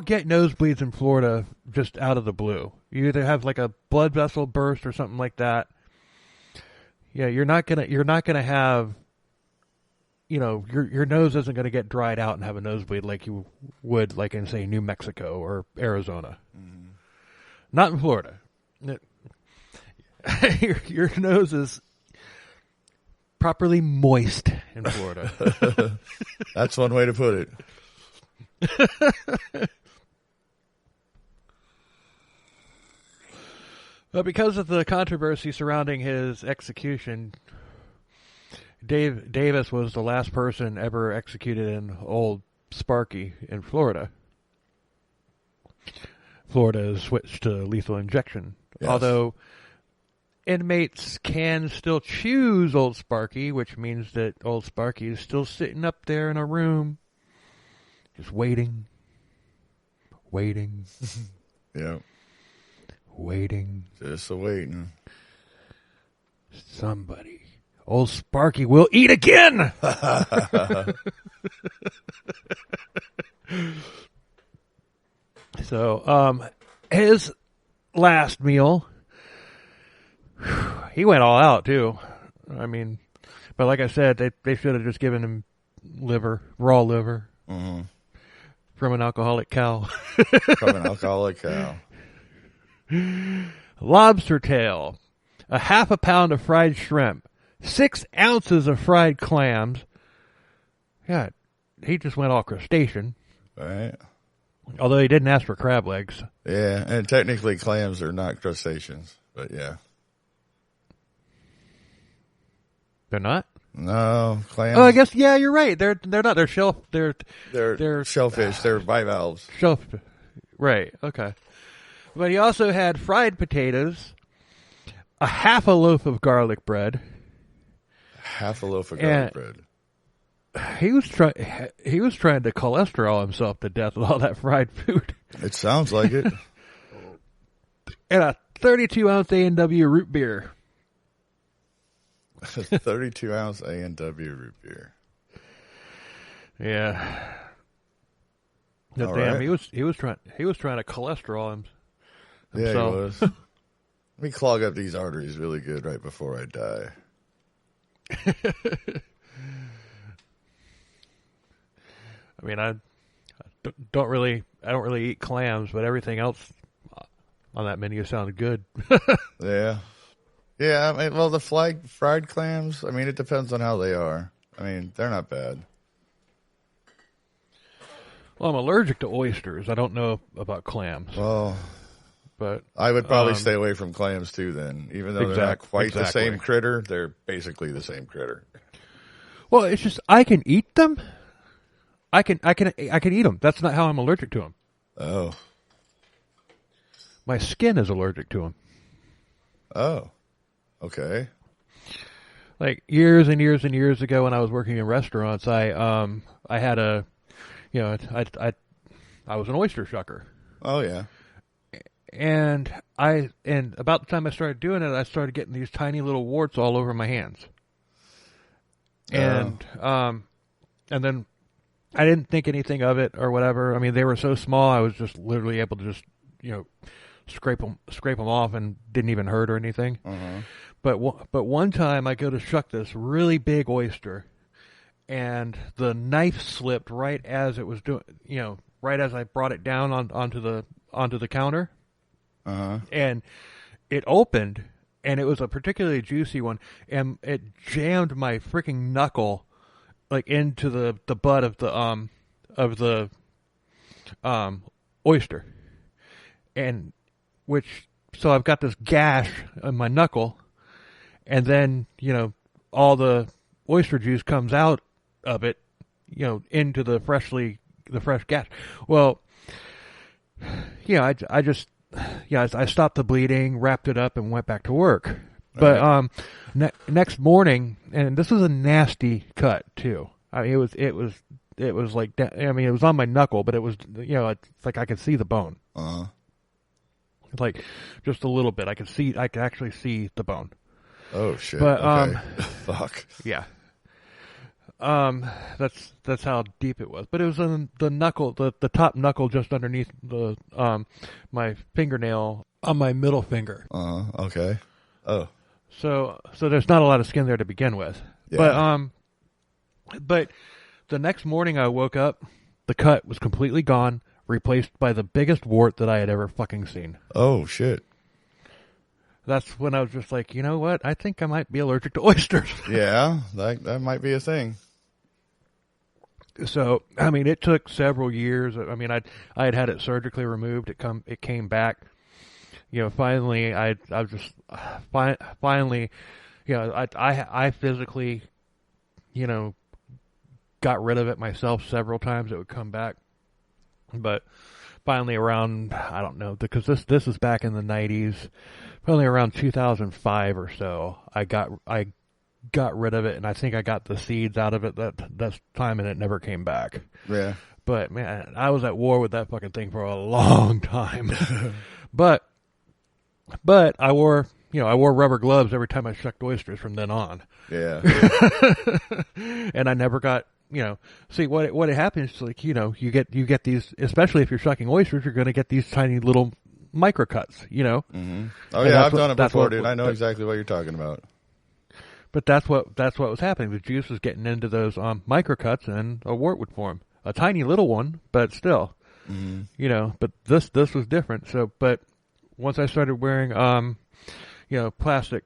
Speaker 1: get nosebleeds in Florida just out of the blue. You either have like a blood vessel burst or something like that. Yeah, you're not gonna have, your nose isn't gonna get dried out and have a nosebleed like you would like in, say, New Mexico or Arizona. Mm-hmm. Not in Florida. Your nose is properly moist in Florida.
Speaker 2: That's one way to put it.
Speaker 1: But because of the controversy surrounding his execution, Davis was the last person ever executed in Old Sparky in Florida. Florida has switched to lethal injection. Yes. Although inmates can still choose Old Sparky, which means that Old Sparky is still sitting up there in a room, just waiting.
Speaker 2: Yeah.
Speaker 1: Waiting.
Speaker 2: Just waiting.
Speaker 1: Somebody. Old Sparky will eat again! So, his last meal, he went all out too. I mean, but like I said, they should have just given him raw liver, mm-hmm. from an alcoholic cow.
Speaker 2: From an alcoholic cow.
Speaker 1: Lobster tail, a half a pound of fried shrimp, 6 ounces of fried clams. Yeah, he just went all crustacean.
Speaker 2: Right.
Speaker 1: Although he didn't ask for crab legs.
Speaker 2: Yeah, and technically clams are not crustaceans, but yeah.
Speaker 1: They're not?
Speaker 2: No, clams.
Speaker 1: Oh, I guess, yeah, you're right. They're not. They're
Speaker 2: shellfish. They're bivalves.
Speaker 1: Right, okay. But he also had fried potatoes, a half a loaf of garlic bread.
Speaker 2: Half a loaf of garlic bread.
Speaker 1: He was trying to cholesterol himself to death with all that fried food.
Speaker 2: It sounds like it.
Speaker 1: And a 32-ounce A&W root beer.
Speaker 2: 32-ounce A&W root beer.
Speaker 1: Yeah. No, damn, right. He was trying to cholesterol himself.
Speaker 2: Yeah, he was. Let me clog up these arteries really good right before I die.
Speaker 1: I mean, I don't really eat clams, but everything else on that menu sounded good.
Speaker 2: Yeah. Yeah, I mean, well, the fried clams, I mean, it depends on how they are. I mean, they're not bad.
Speaker 1: Well, I'm allergic to oysters. I don't know about clams.
Speaker 2: Well,
Speaker 1: but
Speaker 2: I would probably stay away from clams too then. Even though they're not quite the same critter, they're basically the same critter.
Speaker 1: Well, it's just I can eat them. I can eat them. That's not how I'm allergic to them.
Speaker 2: Oh.
Speaker 1: My skin is allergic to them.
Speaker 2: Oh. Okay.
Speaker 1: Like years and years and years ago when I was working in restaurants, I had I was an oyster shucker.
Speaker 2: Oh yeah.
Speaker 1: And about the time I started doing it, I started getting these tiny little warts all over my hands. And then I didn't think anything of it or whatever. I mean, they were so small, I was just literally able to just, scrape them off and didn't even hurt or anything.
Speaker 2: Uh-huh.
Speaker 1: But one time I go to shuck this really big oyster, and the knife slipped right as it was doing, right as I brought it down onto the counter.
Speaker 2: Uh-huh.
Speaker 1: And it opened, and it was a particularly juicy one, and it jammed my freaking knuckle like into the butt of the oyster, and so I've got this gash on my knuckle, and then all the oyster juice comes out of it, into the fresh gash. Well, I stopped the bleeding, wrapped it up, and went back to work. But
Speaker 2: Right.
Speaker 1: next morning, and this was a nasty cut too. I mean, it was like, I mean, it was on my knuckle, but it was, it's like I could see the bone, like just a little bit. I could actually see the bone.
Speaker 2: Oh shit.
Speaker 1: But
Speaker 2: Okay. Fuck.
Speaker 1: yeah. That's how deep it was. But it was in the knuckle, the top knuckle, just underneath the my fingernail on my middle finger.
Speaker 2: Okay. Oh.
Speaker 1: So there's not a lot of skin there to begin with.
Speaker 2: Yeah.
Speaker 1: But the next morning I woke up, the cut was completely gone, replaced by the biggest wart that I had ever fucking seen.
Speaker 2: Oh shit.
Speaker 1: That's when I was just like, you know what? I think I might be allergic to oysters.
Speaker 2: Yeah, that might be a thing.
Speaker 1: So, I mean, it took several years. I mean, I had it surgically removed. It came back. Finally, I was just finally, I physically, got rid of it myself several times. It would come back, but finally around, I don't know, because this is back in the 90s. Finally around 2005 or so, I got rid of it, and I think I got the seeds out of it that time, and it never came back.
Speaker 2: Yeah.
Speaker 1: But man, I was at war with that fucking thing for a long time. but I wore rubber gloves every time I shucked oysters from then on.
Speaker 2: Yeah.
Speaker 1: And I never got, see what it happens is, like, you get these, especially if you're shucking oysters, you're going to get these tiny little micro cuts,
Speaker 2: Mm-hmm. Oh yeah, I've done it before, dude. I know exactly what you're talking about. But
Speaker 1: that's what was happening. The juice was getting into those micro cuts, and a wart would form. A tiny little one, but still, But this was different. So, but once I started wearing plastic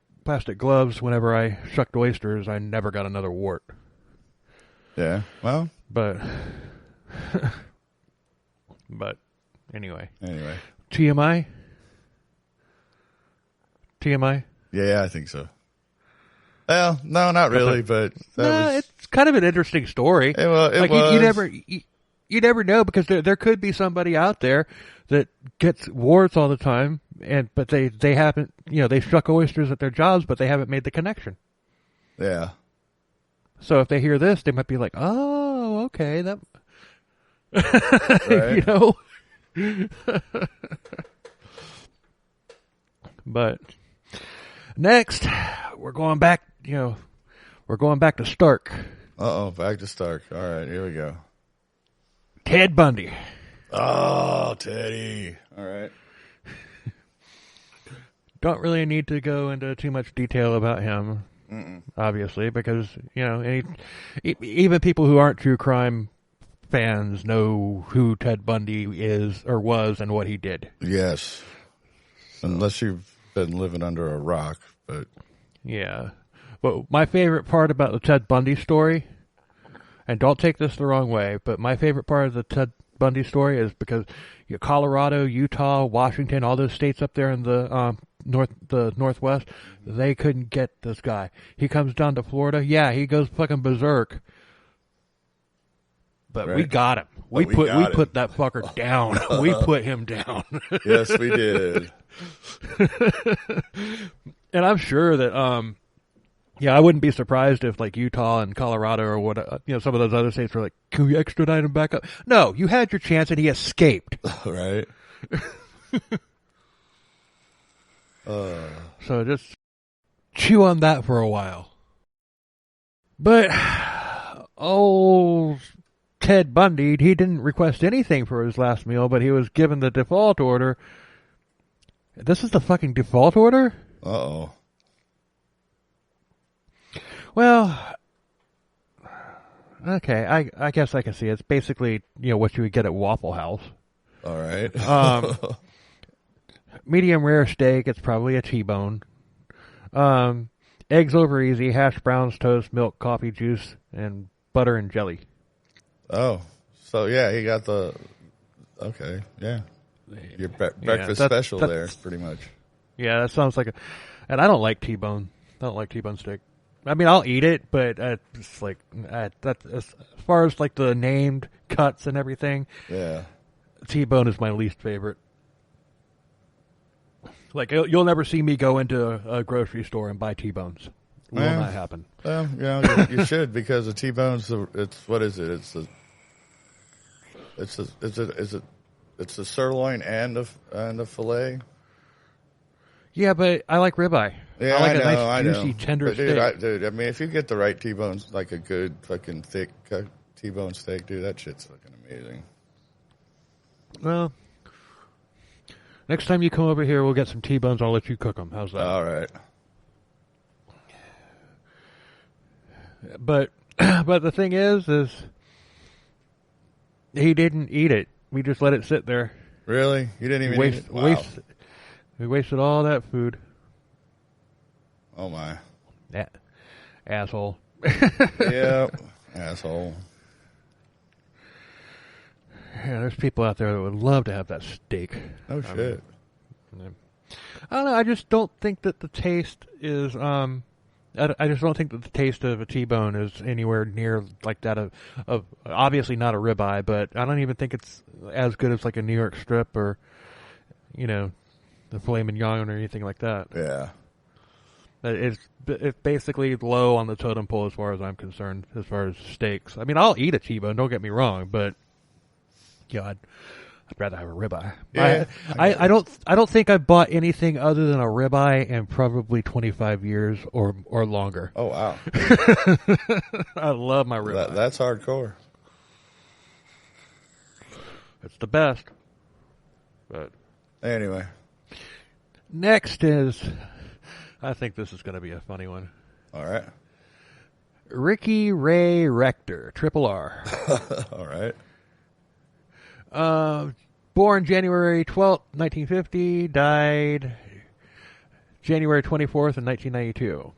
Speaker 1: gloves whenever I shucked oysters, I never got another wart.
Speaker 2: Yeah. Well,
Speaker 1: but anyway. TMI?
Speaker 2: Yeah, I think so. Well, no, not really, but
Speaker 1: it's kind of an interesting story.
Speaker 2: It was.
Speaker 1: You never know, because there could be somebody out there that gets warts all the time, but they haven't, they shuck oysters at their jobs, but they haven't made the connection.
Speaker 2: Yeah.
Speaker 1: So if they hear this, they might be like, "Oh, okay, that,"
Speaker 2: right.
Speaker 1: But next, we're going back. We're going back to Stark.
Speaker 2: Back to Stark. All right, here we go.
Speaker 1: Ted Bundy.
Speaker 2: Oh, Teddy. All right.
Speaker 1: Don't really need to go into too much detail about him. Obviously, because even people who aren't true crime fans know who Ted Bundy is or was and what he did.
Speaker 2: Yes, unless you've been living under a rock, but
Speaker 1: yeah. But my favorite part about the Ted Bundy story, and don't take this the wrong way, but my favorite part of the Ted Bundy story is because Colorado, Utah, Washington, all those states up there in the Northwest, they couldn't get this guy. He comes down to Florida, yeah, he goes fucking berserk. But right. We got him. We put that fucker down. We put him down.
Speaker 2: Yes, we did.
Speaker 1: And I'm sure that I wouldn't be surprised if, like, Utah and Colorado or what, some of those other states were like, "Can we extradite him back up?" No, you had your chance and he escaped.
Speaker 2: Right.
Speaker 1: So just chew on that for a while. But Ted Bundy, he didn't request anything for his last meal, but he was given the default order. This is the fucking default order?
Speaker 2: Uh-oh.
Speaker 1: Well, okay, I guess I can see it. It's basically, what you would get at Waffle House.
Speaker 2: All right.
Speaker 1: Medium rare steak, it's probably a T-bone. Eggs over easy, hash browns, toast, milk, coffee, juice, and butter and jelly.
Speaker 2: Oh, so yeah, he got okay, yeah. Your breakfast special there, pretty much.
Speaker 1: Yeah, that sounds like and I don't like T-bone. I don't like T-bone steak. I mean, I'll eat it, but it's like, as far as like the named cuts and everything,
Speaker 2: yeah,
Speaker 1: T-bone is my least favorite. Like, you'll never see me go into a grocery store and buy T-bones. Will not happen.
Speaker 2: Well, you should, because the T-bones, what is it? It's a sirloin and a fillet.
Speaker 1: Yeah, but I like ribeye.
Speaker 2: Yeah,
Speaker 1: I like
Speaker 2: I
Speaker 1: a nice, juicy, tender steak.
Speaker 2: I mean, if you get the right T-bones, like a good fucking thick T-bone steak, dude, that shit's fucking amazing.
Speaker 1: Well, next time you come over here, we'll get some T-bones. I'll let you cook them. How's that?
Speaker 2: All right.
Speaker 1: But the thing is he didn't eat it. We just let it sit there.
Speaker 2: Really? You didn't even eat it? Wow.
Speaker 1: We wasted all that food.
Speaker 2: Oh my.
Speaker 1: Asshole.
Speaker 2: Yep. Asshole.
Speaker 1: Yeah, there's people out there that would love to have that steak.
Speaker 2: Oh shit.
Speaker 1: I don't know. I just don't think that the taste is. I just don't think that the taste of a T-bone is anywhere near like that of obviously not a ribeye, but I don't even think it's as good as like a New York strip or, the filet mignon or anything like that.
Speaker 2: Yeah.
Speaker 1: It's basically low on the totem pole as far as I'm concerned, as far as steaks. I mean, I'll eat a T-bone, don't get me wrong, but I'd rather have a ribeye.
Speaker 2: Yeah,
Speaker 1: I don't think I've bought anything other than a ribeye in probably 25 years or longer.
Speaker 2: Oh wow.
Speaker 1: I love my ribeye.
Speaker 2: That's hardcore.
Speaker 1: It's the best. But
Speaker 2: anyway,
Speaker 1: next is, I think this is going to be a funny one.
Speaker 2: All right.
Speaker 1: Ricky Ray Rector, Triple R.
Speaker 2: All right.
Speaker 1: Born January 12th, 1950, died January 24th, in 1992.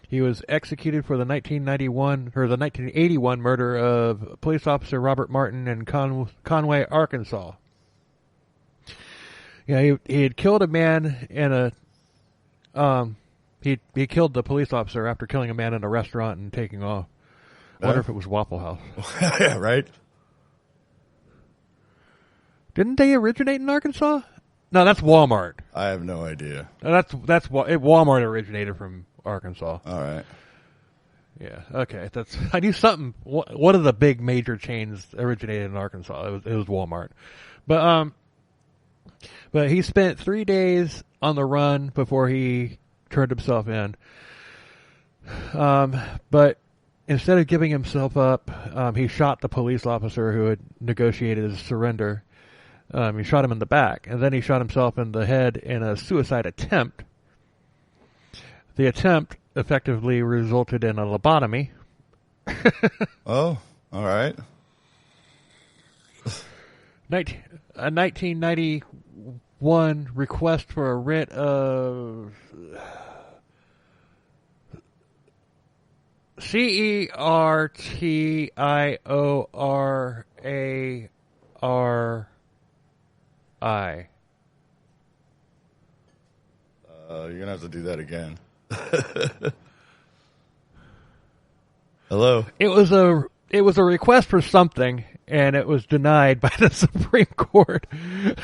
Speaker 1: He was executed for the 1981 murder of police officer Robert Martin in Conway, Arkansas. Yeah, he had killed a man in a, he killed the police officer after killing a man in a restaurant and taking off. I wonder if it was Waffle House.
Speaker 2: Yeah, right.
Speaker 1: Didn't they originate in Arkansas? No, that's Walmart.
Speaker 2: I have no idea.
Speaker 1: Walmart originated from Arkansas.
Speaker 2: All right.
Speaker 1: Yeah. Okay. I knew something. One of the big major chains originated in Arkansas. It was Walmart, but he spent 3 days on the run before he turned himself in. But instead of giving himself up, he shot the police officer who had negotiated his surrender. He shot him in the back, and then he shot himself in the head in a suicide attempt. The attempt effectively resulted in a lobotomy.
Speaker 2: Oh, all right.
Speaker 1: A 1991 request for a writ of CERTIORARI.
Speaker 2: You're gonna have to do that again. Hello.
Speaker 1: It was a request for something, and it was denied by the Supreme Court.
Speaker 2: It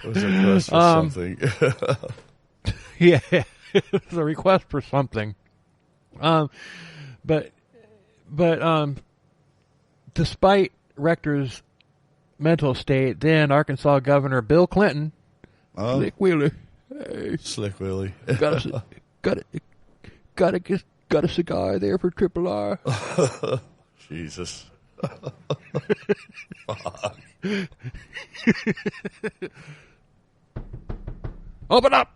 Speaker 2: was a request for something.
Speaker 1: Yeah, it was a request for something. But despite Rector's mental state, then Arkansas Governor Bill Clinton, Slick Willie, hey,
Speaker 2: Slick Willie,
Speaker 1: got a cigar there for Triple R.
Speaker 2: Jesus.
Speaker 1: Open up.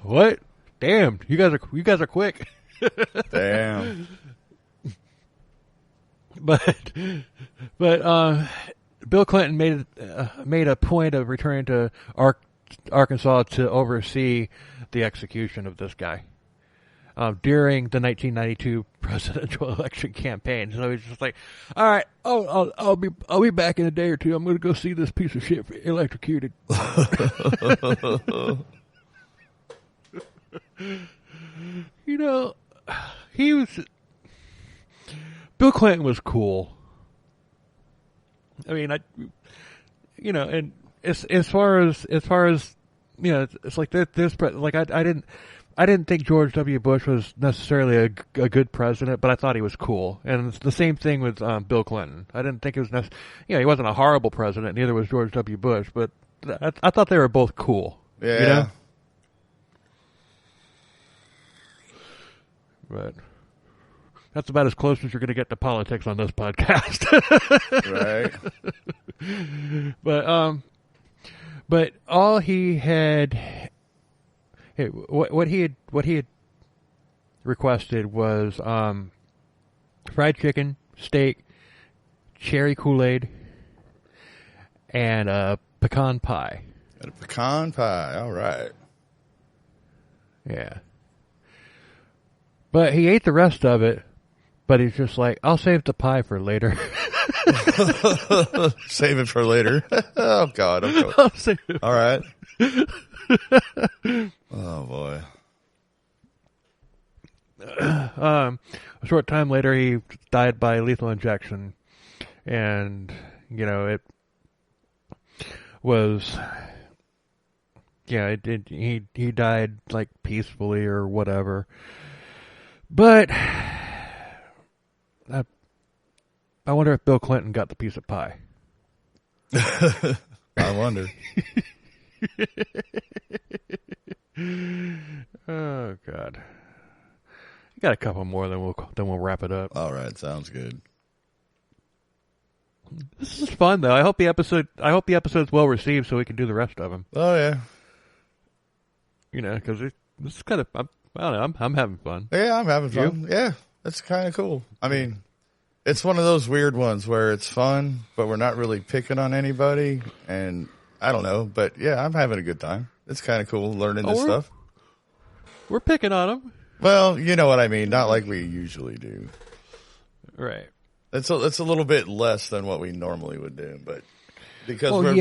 Speaker 1: What? Damn, you guys are quick.
Speaker 2: Damn.
Speaker 1: But Bill Clinton made a point of returning to Arkansas to oversee the execution of this guy during the 1992 presidential election campaign. So he's just like, "All right, I'll be back in a day or two. I'm going to go see this piece of shit electrocuted." Bill Clinton was cool. I mean, and as far as it's like there's like I didn't think George W. Bush was necessarily a good president, but I thought he was cool. And it's the same thing with Bill Clinton. I didn't think it was he wasn't a horrible president. Neither was George W. Bush, but I thought they were both cool.
Speaker 2: Yeah.
Speaker 1: But that's about as close as you're going to get to politics on this podcast.
Speaker 2: Right.
Speaker 1: But all he had, what he had requested was fried chicken, steak, cherry Kool-Aid, and pecan pie.
Speaker 2: Got a pecan pie. All right.
Speaker 1: Yeah. But he ate the rest of it, but he's just like, I'll save the pie for later.
Speaker 2: Save it for later. Oh, God. Okay.
Speaker 1: I'll save it.
Speaker 2: All right. Oh, boy.
Speaker 1: A short time later, he died by lethal injection. And, it was... Yeah, he died, like, peacefully or whatever. But I wonder if Bill Clinton got the piece of pie.
Speaker 2: I wonder.
Speaker 1: Oh God! You got a couple more, then we'll wrap it up.
Speaker 2: All right, sounds good.
Speaker 1: This is fun though. I hope the episode's well received, so we can do the rest of them.
Speaker 2: Oh yeah.
Speaker 1: Because this is kind of. I don't know. I'm having fun.
Speaker 2: Yeah, I'm having fun.
Speaker 1: You?
Speaker 2: Yeah, that's kind of cool. I mean, it's one of those weird ones where it's fun, but we're not really picking on anybody. And I don't know, but yeah, I'm having a good time. It's kind of cool learning this stuff.
Speaker 1: We're picking on them.
Speaker 2: Well, you know what I mean. Not like we usually do.
Speaker 1: Right.
Speaker 2: It's a little bit less than what we normally would do, but because we're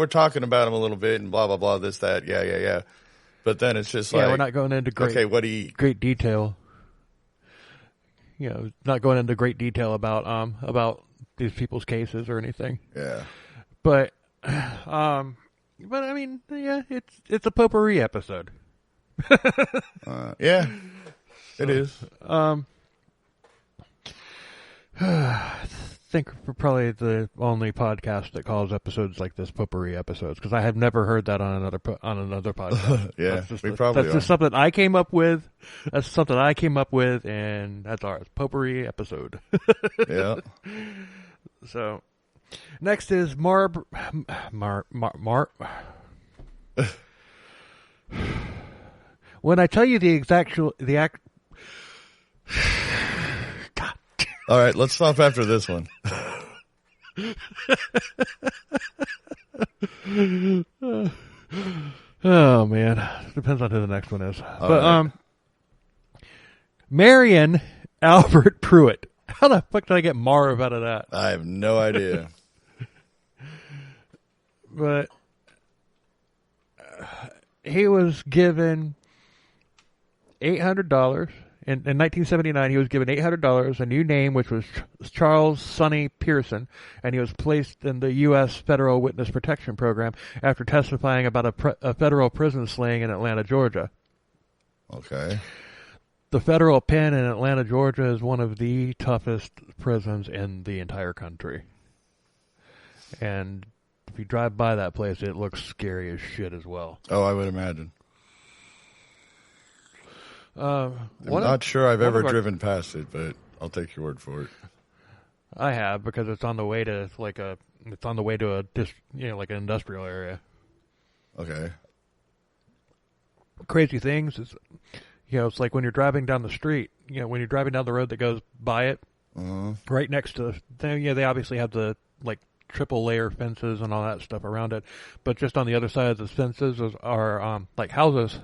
Speaker 2: talking about them a little bit and blah blah blah, this that, yeah. But then it's just like,
Speaker 1: we're not going into great detail. Not going into great detail about these people's cases or anything.
Speaker 2: Yeah.
Speaker 1: But I mean, yeah, it's a potpourri episode.
Speaker 2: Yeah, it is.
Speaker 1: I think we're probably the only podcast that calls episodes like this potpourri episodes, because I have never heard that on another podcast.
Speaker 2: Yeah,
Speaker 1: that's just something I came up with. That's something I came up with, and that's ours. Potpourri episode.
Speaker 2: Yeah.
Speaker 1: So, next is Mar. When I tell you the act. God.
Speaker 2: All right, let's stop after this one.
Speaker 1: Oh man, depends on who the next one is.
Speaker 2: All right.
Speaker 1: Marion Albert Pruitt. How the fuck did I get Marv out of that?
Speaker 2: I have no idea.
Speaker 1: But he was given $800. In 1979, he was given $800, a new name, which was Charles Sonny Pearson, and he was placed in the U.S. Federal Witness Protection Program after testifying about a federal prison slaying in Atlanta, Georgia.
Speaker 2: Okay.
Speaker 1: The federal pen in Atlanta, Georgia is one of the toughest prisons in the entire country. And if you drive by that place, it looks scary as shit as well.
Speaker 2: Oh, I would imagine. I'm not sure I've ever driven past it, but I'll take your word for it.
Speaker 1: I have, because it's on the way to like an industrial area.
Speaker 2: Okay.
Speaker 1: Crazy things is, it's like when you're driving down the street, when you're driving down the road that goes by it, right next to, they obviously have the like triple layer fences and all that stuff around it, but just on the other side of the fences are like houses.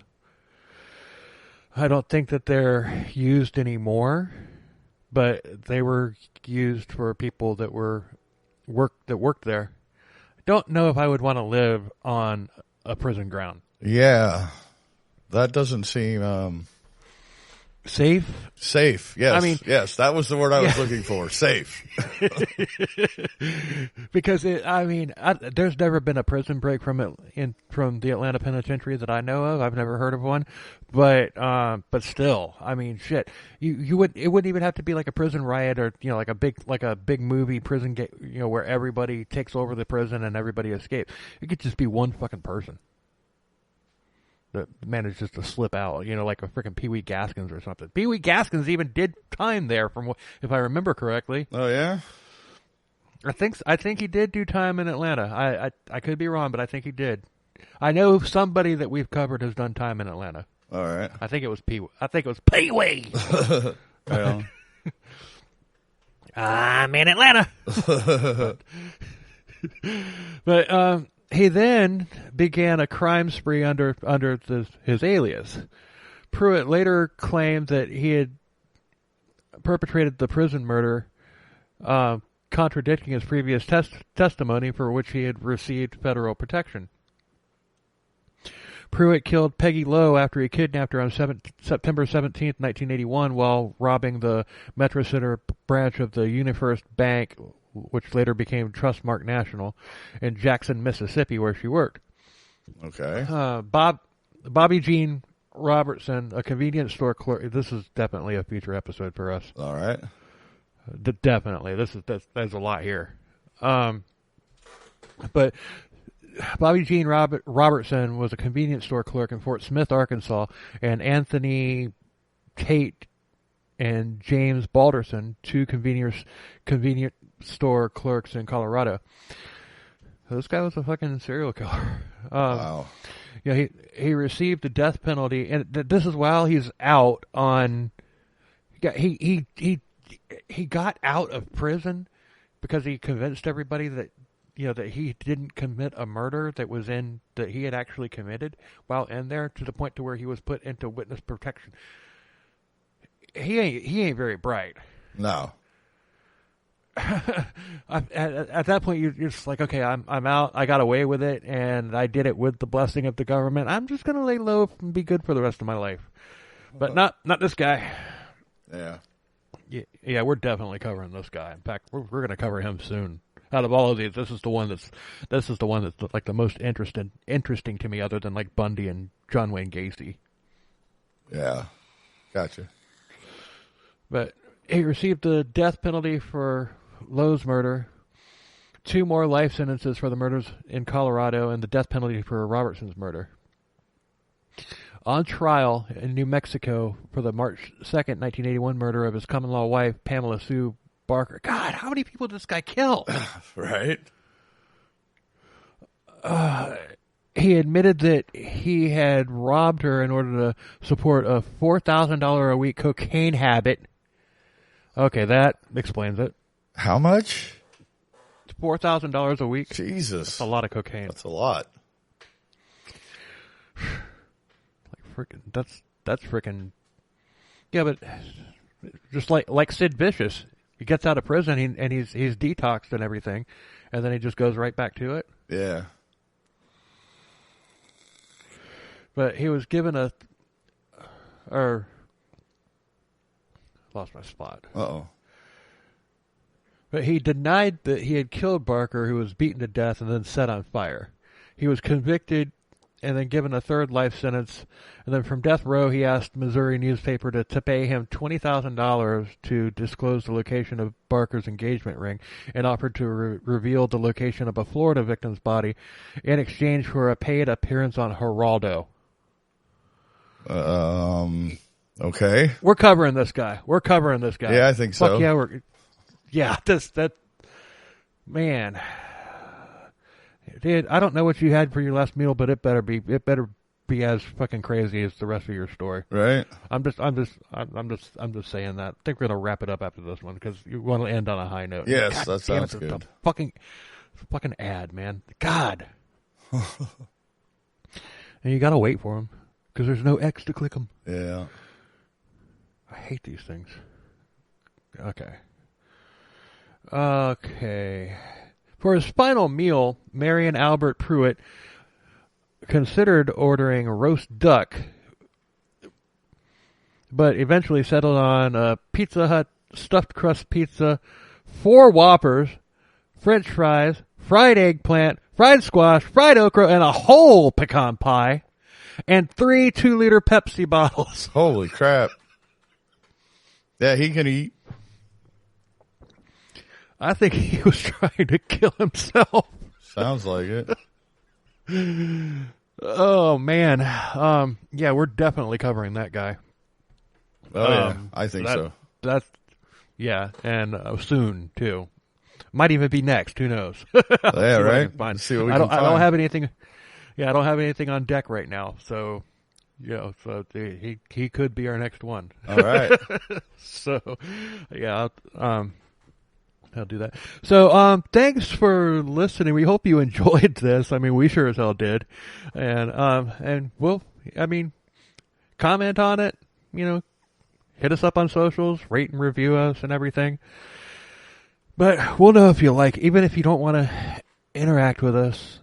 Speaker 1: I don't think that they're used anymore, but they were used for people that worked there. I don't know if I would want to live on a prison ground.
Speaker 2: Yeah, that doesn't seem
Speaker 1: Safe?
Speaker 2: Safe. Yes.
Speaker 1: I mean,
Speaker 2: yes, that was the word I was looking for. Safe.
Speaker 1: Because there's never been a prison break from the Atlanta Penitentiary that I know of. I've never heard of one, but still, I mean, shit. It wouldn't even have to be like a prison riot or like a big movie prison where everybody takes over the prison and everybody escapes. It could just be one fucking person that manages to slip out, like a freaking Pee Wee Gaskins or something. Pee Wee Gaskins even did time there, if I remember correctly.
Speaker 2: Oh yeah,
Speaker 1: I think he did do time in Atlanta. I could be wrong, but I think he did. I know somebody that we've covered has done time in Atlanta.
Speaker 2: All right.
Speaker 1: I think it was Pee Wee.
Speaker 2: Well.
Speaker 1: I'm in Atlanta. But he then began a crime spree under his alias. Pruitt later claimed that he had perpetrated the prison murder, contradicting his previous testimony for which he had received federal protection. Pruitt killed Peggy Lowe after he kidnapped her on September 17, 1981, while robbing the Metro Center branch of the UniFirst Bank, which later became Trustmark National, in Jackson, Mississippi, where she worked.
Speaker 2: Okay.
Speaker 1: Bobby Jean Robertson, a convenience store clerk. This is definitely a future episode for us.
Speaker 2: All right.
Speaker 1: Definitely. There's a lot here. But Bobby Jean Robertson was a convenience store clerk in Fort Smith, Arkansas, and Anthony Tate and James Balderson, two convenience store clerks in Colorado. So this guy was a fucking serial killer.
Speaker 2: Wow.
Speaker 1: He received the death penalty, and this is while he's out on. He got out of prison because he convinced everybody that that he didn't commit a murder that he had actually committed while in there, to the point to where he was put into witness protection. He ain't very bright.
Speaker 2: No.
Speaker 1: At that point, you're just like, okay, I'm out. I got away with it, and I did it with the blessing of the government. I'm just gonna lay low and be good for the rest of my life. But not this guy.
Speaker 2: Yeah.
Speaker 1: Yeah, we're definitely covering this guy. In fact, we're gonna cover him soon. Out of all of these, this is the one that's like the most interesting to me, other than like Bundy and John Wayne Gacy.
Speaker 2: Yeah. Gotcha.
Speaker 1: But he received the death penalty for Lowe's murder, 2 more life sentences for the murders in Colorado, and the death penalty for Robertson's murder. On trial in New Mexico for the March 2nd, 1981 murder of his common-law wife, Pamela Sue Barker. God, how many people did this guy kill?
Speaker 2: Right.
Speaker 1: He admitted that he had robbed her in order to support a $4,000 a week cocaine habit. Okay, that explains it.
Speaker 2: How much?
Speaker 1: $4,000 a week.
Speaker 2: Jesus.
Speaker 1: That's a lot of cocaine.
Speaker 2: That's a lot.
Speaker 1: That's freaking. Yeah, but just like Sid Vicious, he gets out of prison and he's detoxed and everything, and then he just goes right back to it.
Speaker 2: Yeah.
Speaker 1: But he was given lost my spot.
Speaker 2: Uh-oh.
Speaker 1: But he denied that he had killed Barker, who was beaten to death and then set on fire. He was convicted and then given a 3rd life sentence. And then from death row, he asked Missouri newspaper to pay him $20,000 to disclose the location of Barker's engagement ring, and offered to reveal the location of a Florida victim's body in exchange for a paid appearance on Geraldo.
Speaker 2: Okay.
Speaker 1: We're covering this guy.
Speaker 2: Yeah, I think so.
Speaker 1: Fuck yeah, man. Dude, I don't know what you had for your last meal, but it better be as fucking crazy as the rest of your story.
Speaker 2: Right.
Speaker 1: I'm just saying that. I think we're gonna wrap it up after this one because you want to end on a high note.
Speaker 2: Yes,
Speaker 1: God,
Speaker 2: that sounds good.
Speaker 1: Fucking ad, man. God. And you gotta wait for them because there's no X to click them.
Speaker 2: Yeah.
Speaker 1: I hate these things. Okay. For his final meal, Marion Albert Pruitt considered ordering roast duck, but eventually settled on a Pizza Hut stuffed crust pizza, 4 Whoppers, French fries, fried eggplant, fried squash, fried okra, and a whole pecan pie, and 3 2-liter Pepsi bottles.
Speaker 2: Holy crap. Yeah, he can eat.
Speaker 1: I think he was trying to kill himself.
Speaker 2: Sounds like it.
Speaker 1: Oh, man. Yeah, we're definitely covering that guy.
Speaker 2: Oh, yeah. I think so.
Speaker 1: Yeah, and soon, too. Might even be next. Who knows?
Speaker 2: Yeah, right?
Speaker 1: Let's
Speaker 2: see what we can find.
Speaker 1: I don't have anything. Yeah, I don't have anything on deck right now. So, so he could be our next one.
Speaker 2: All right.
Speaker 1: So, yeah, I'll do that. So, thanks for listening. We hope you enjoyed this. I mean, we sure as hell did. And we'll, comment on it, hit us up on socials, rate and review us and everything. But we'll know if you like, even if you don't want to interact with us,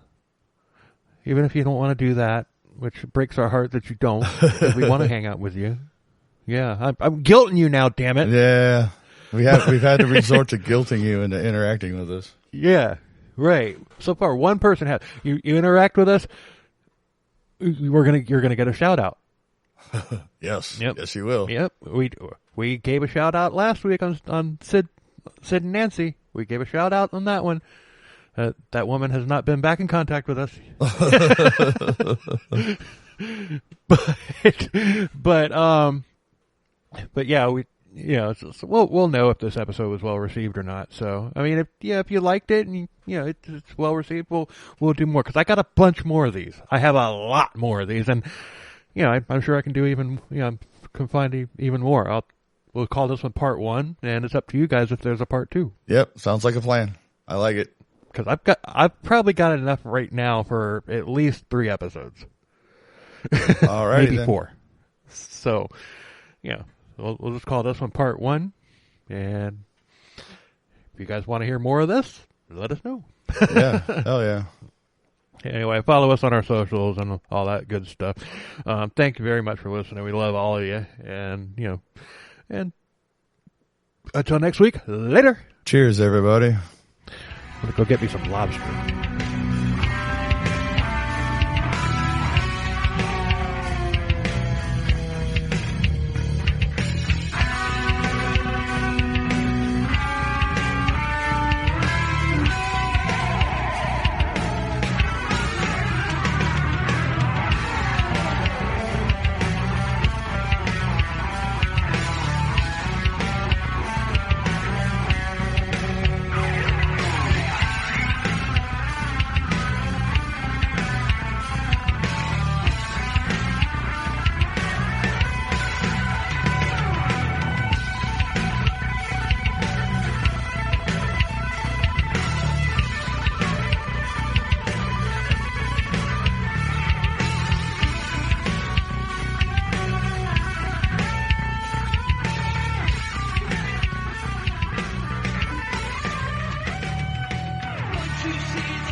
Speaker 1: even if you don't want to do that, which breaks our heart that you don't, because we want to hang out with you. Yeah, I'm guilting you now, damn it.
Speaker 2: Yeah, we've had to resort to guilting you into interacting with us.
Speaker 1: Yeah, right. So far, one person has. You interact with us, you're gonna get a shout out.
Speaker 2: Yes.
Speaker 1: Yep.
Speaker 2: Yes, you will.
Speaker 1: Yep. We gave a shout out last week on Sid and Nancy. We gave a shout out on that one. That woman has not been back in contact with us. but yeah, we'll know if this episode was well received or not. So, I mean, if you liked it and it's well received, we'll do more, because I got a bunch more of these. I have a lot more of these, and I'm sure I can do even, can find even more. We'll call this one part 1, and it's up to you guys if there's a part 2.
Speaker 2: Yep. Sounds like a plan. I like it.
Speaker 1: Because I've probably got enough right now for at least 3 episodes.
Speaker 2: All right.
Speaker 1: Maybe then. 4. So, we'll just call this one part 1. And if you guys want to hear more of this, let us know.
Speaker 2: Yeah. Hell yeah.
Speaker 1: Anyway, follow us on our socials and all that good stuff. Thank you very much for listening. We love all of you. And, and until next week, later.
Speaker 2: Cheers, everybody.
Speaker 1: I'm going to go get me some lobster.
Speaker 3: You see